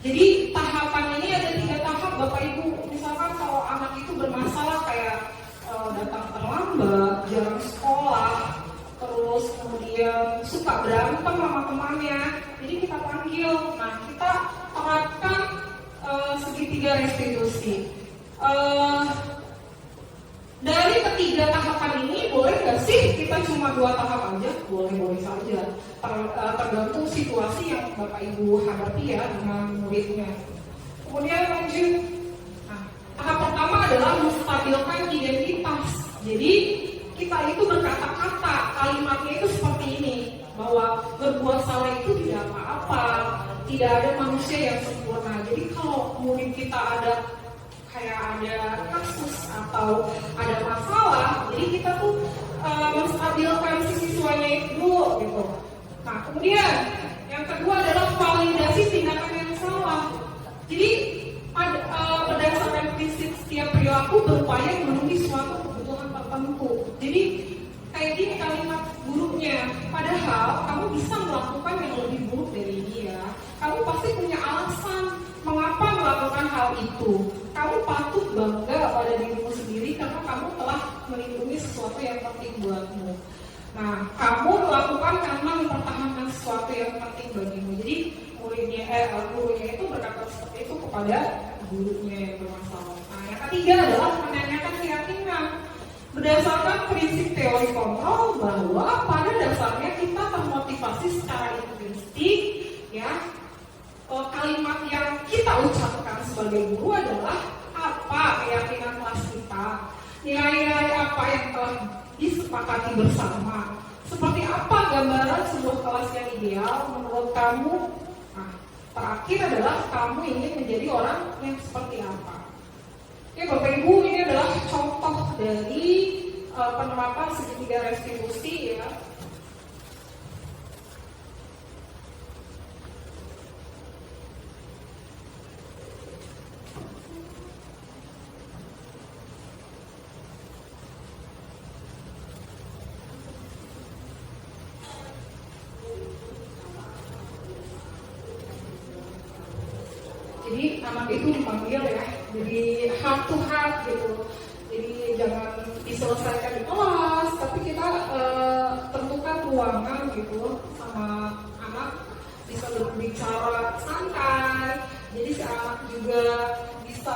Jadi tahapan ini ada 3 tahap Bapak Ibu. Misalkan kalau anak itu bermasalah kayak datang terlambat, jarang sekolah, terus kemudian suka berantem sama temannya, jadi kita panggil. Nah, kita terapkan segitiga restitusi. Dari ketiga tahapan ini boleh nggak sih kita cuma 2 tahap aja? Boleh saja. Tergantung situasi yang Bapak Ibu hadapi ya dengan muridnya. Kemudian lanjut. Nah, tahap pertama adalah menstabilkan identitas. Jadi kita itu berkata-kata, kalimatnya itu seperti ini, bahwa berbuat salah itu tidak apa-apa, tidak ada manusia yang sempurna. Jadi kalau murid kita ada kayak ada kasus atau ada masalah, jadi kita tuh menstabilkan si siswanya itu dulu gitu. Nah kemudian yang kedua adalah validasi tindakan yang salah. Jadi berdasarkan prinsip setiap perilaku berupaya memenuhi suatu kebutuhan tertentu. Jadi kayak gini kalimat gurunya, padahal kamu bisa melakukan yang lebih buruk dari dia. Kamu pasti punya alasan mengapa melakukan hal itu. Kamu patut bangga pada dirimu sendiri karena kamu telah melindungi sesuatu yang penting buatmu. Nah, kamu melakukan karena mempertahankan sesuatu yang penting bagimu. Jadi gurunya itu berkata seperti itu kepada gurunya yang bermasalah. Nah, yang ketiga adalah menanyakan keyakinan. Berdasarkan prinsip teori kontrol bahwa pada dasarnya kita termotivasi secara intrinsik, ya. Kalimat yang kita ucapkan sebagai guru adalah apa keyakinan kelas kita, nilai-nilai apa yang telah disepakati bersama, seperti apa gambaran sebuah kelas yang ideal menurut kamu. Nah, terakhir adalah kamu ingin menjadi orang yang seperti apa. Oke Bapak Ibu, ini adalah contoh dari penerapan segitiga restitusi ya. Jadi anak itu dipanggil ya, jadi heart to heart gitu. Jadi jangan diselesaikan di kelas, tapi kita tentukan ruangan gitu sama anak bisa berbicara santai. Jadi si anak juga bisa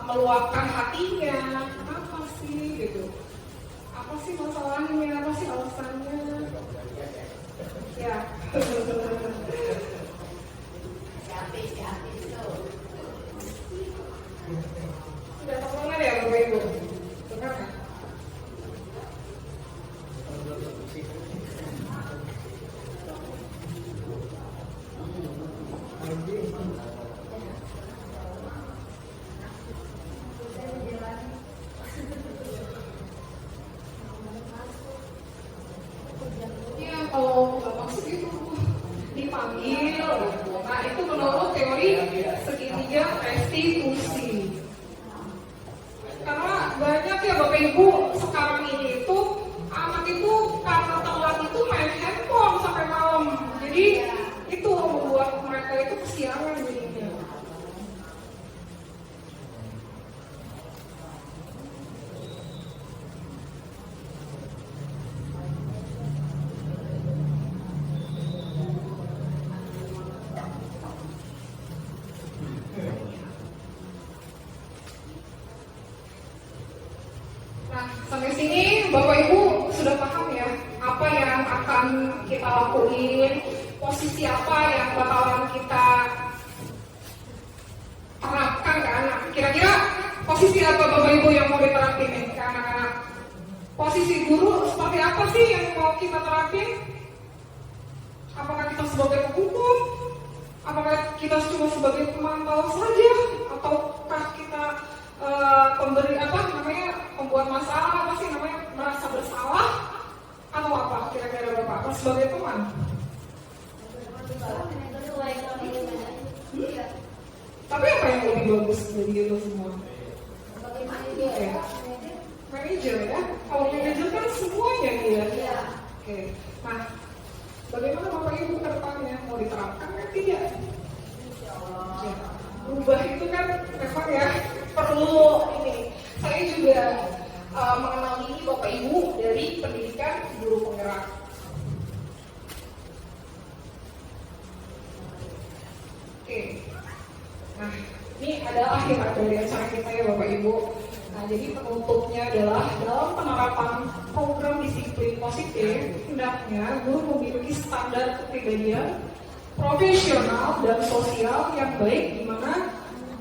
meluapkan hatinya. Apa sih gitu? Apa sih masalahnya? Apa sih alasannya? Ya. Sudah terdengar ya Bapak Ibu? Dengar kan? Ya kalau nggak masuk itu dipanggil. Nah itu menurut teori segitiga restitusi. Karena banyak ya Bapak Ibu sekarang ini itu anak itu karena telat itu main handphone sampai malam. Jadi itu membuat mereka itu kesiangan jadinya. Nah, sampai sini Bapak Ibu sudah paham ya apa yang akan kita lakuin, posisi apa yang bakalan kita terapkan ke anak. Kira-kira posisi apa Bapak Ibu yang mau diterapin nih ke anak-anak? Posisi guru seperti apa sih yang mau kita terapin? Apakah kita sebagai penghukum? Apakah kita cuma sebagai pemantau saja? Ataukah kita pemberi pembuat masalah, apa sih namanya, merasa bersalah atau apa kira-kira Bapak? Atau sebagai teman? Tapi apa yang lebih bagus dari itu semua? Ya. Manager ya. Kalau manager kan semuanya dia. Oke. Nah, bagaimana Bapak Ibu ke depannya mau diterapkan kan tidak? Ya. Berubah itu kan memang ya perlu ini. Saya juga mengenal ini Bapak Ibu dari pendidikan guru penggerak. Oke. Nah, ini adalah akhir dari acara kita ya Bapak Ibu. Nah, jadi penutupnya adalah dalam penerapan program disiplin positif, hendaknya guru memiliki standar kepribadian profesional dan sosial yang baik, di mana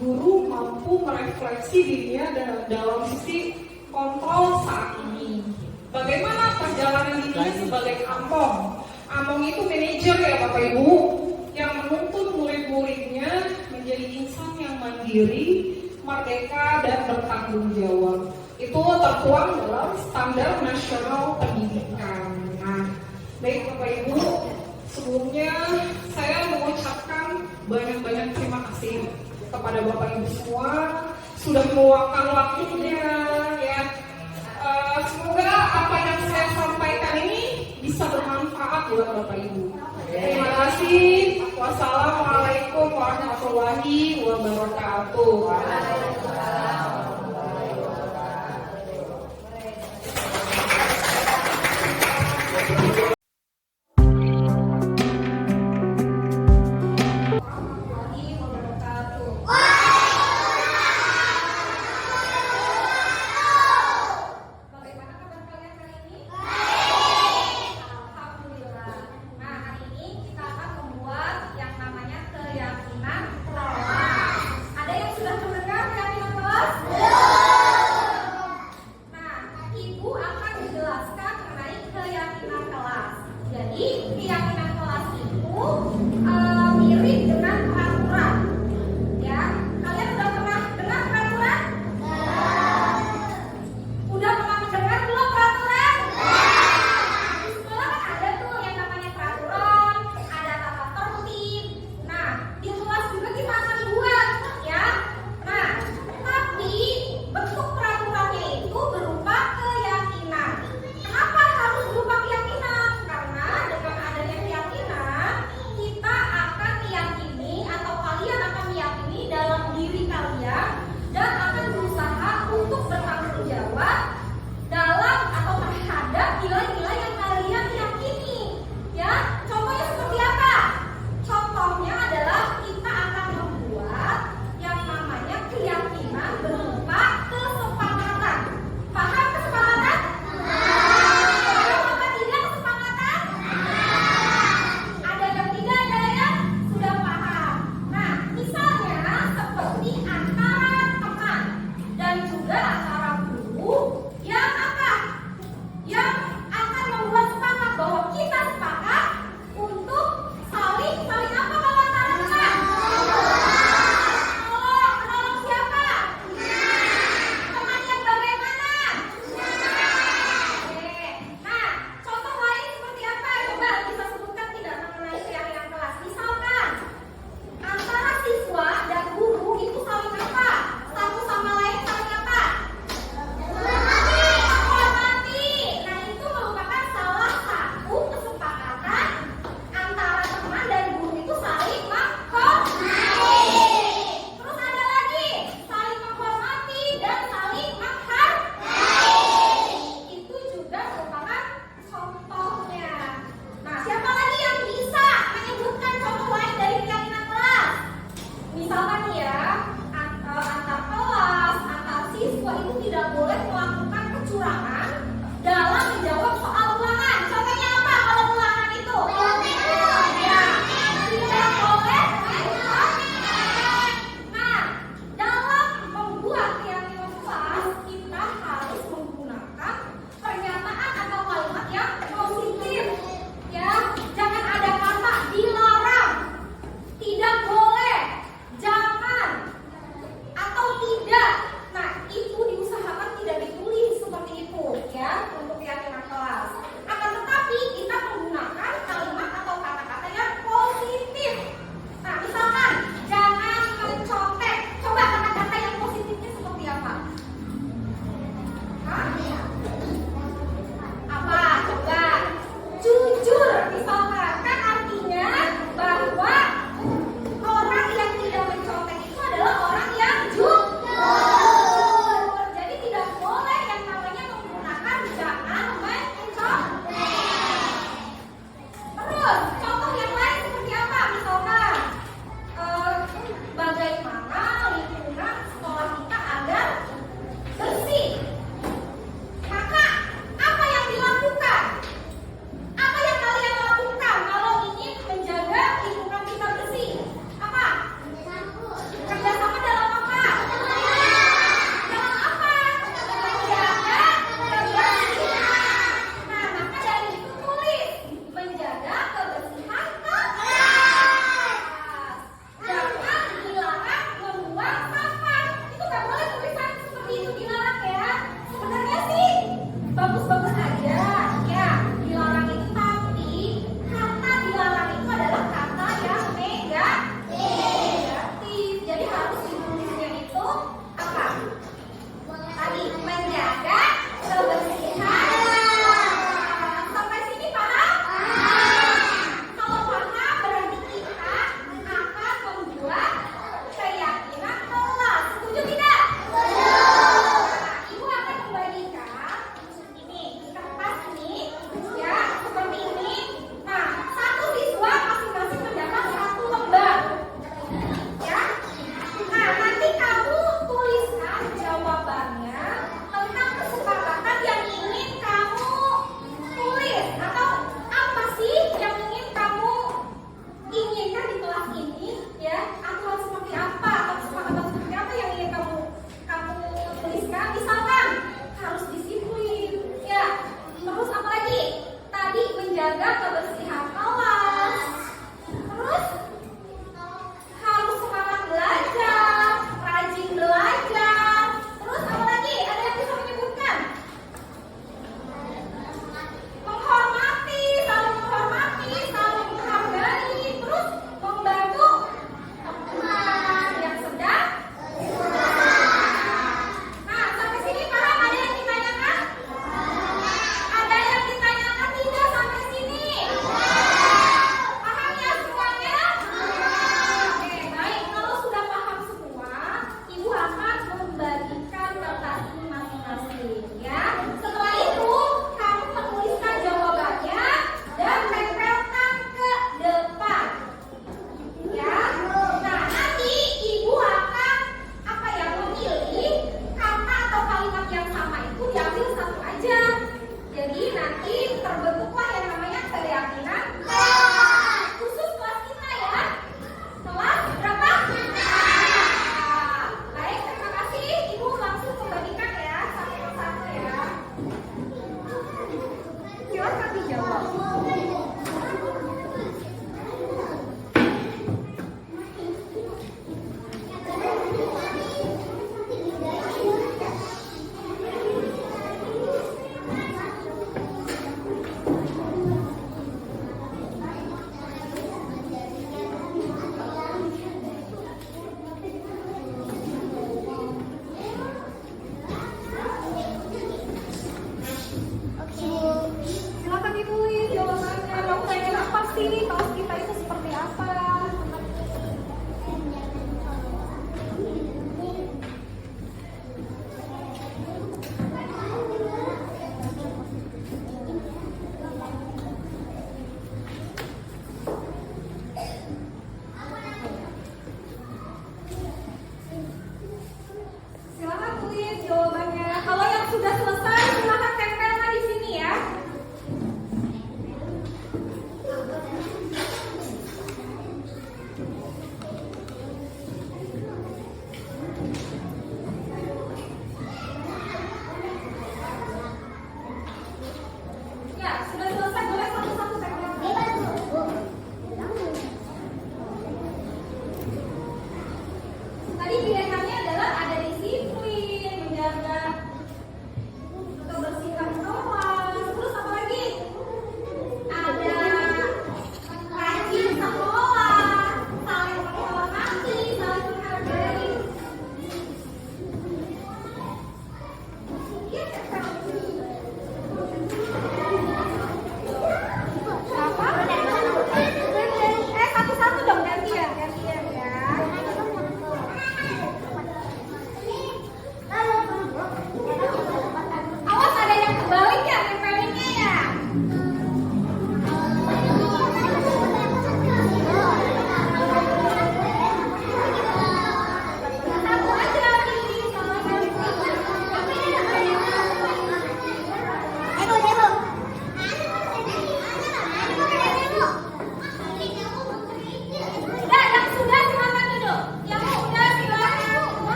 guru mampu merefleksi dirinya dalam sisi kontrol saat ini. Bagaimana sebagai among. Among itu manajer ya Bapak Ibu, yang menuntun murid-muridnya menjadi insan yang mandiri, merdeka, dan bertanggung jawab. Itu tertuang dalam standar nasional pendidikan. Nah, baik Bapak Ibu, sebelumnya saya mengucapkan banyak-banyak terima kasih kepada Bapak Ibu semua sudah meluangkan waktunya ya. Semoga apa yang saya sampaikan ini bisa bermanfaat buat Bapak Ibu. Terima kasih. Wassalamualaikum warahmatullahi wabarakatuh. Bagaimana kabar kalian hari ini? Alhamdulillah. Nah, hari ini kita akan membuat yang namanya keyakinan kelas. Ada yang sudah mendengar keyakinan kelas? Nah, Ibu akan menjelaskan mengenai keyakinan kelas. Jadi, keyakinan kelas itu mirip dengan peraturan. Ya, kalian udah pernah dengar peraturan? Udah pernah mendengar belum peraturan? Di sekolah kan ada tuh yang namanya peraturan, ada tata tertib. Nah, di kelas juga kita akan buat, ya. Nah, tapi bentuk peraturannya itu berupa keyakinan. Kenapa harus berupa keyakinan? Karena dengan adanya keyakinan, sih kelas kita itu seperti apa? Silakan tulis jawabannya. Kalau yang sudah selesai, silakan tempelkan di sini ya.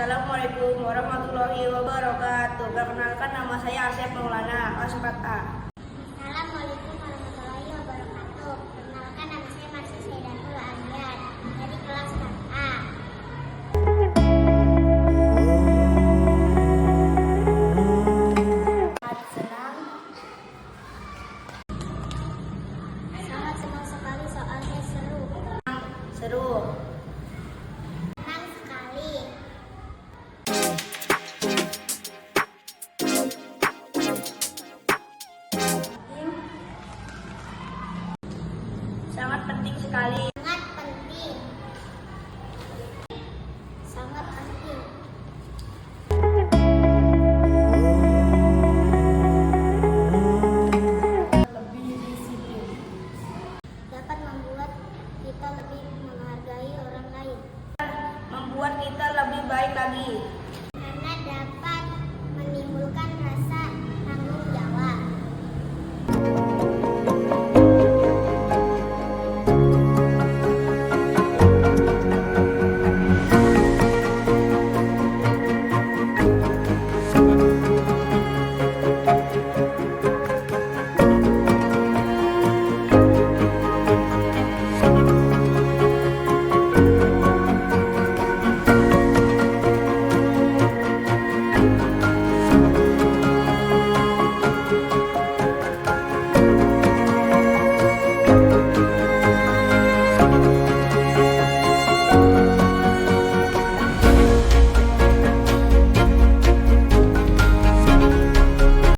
Assalamualaikum warahmatullahi wabarakatuh. Perkenalkan, nama saya Asep Maulana, kelas 4A. Assalamualaikum warahmatullahi wabarakatuh. Perkenalkan, nama saya Marsi Saidatul Alian dari kelas 4A. Sangat senang sekali, soalnya seru. Seru. Senang sekali. Sangat penting sekali. Sangat penting. Sangat penting. Lebih disiplin. Dapat membuat kita lebih menghargai orang lain. Membuat kita lebih baik lagi.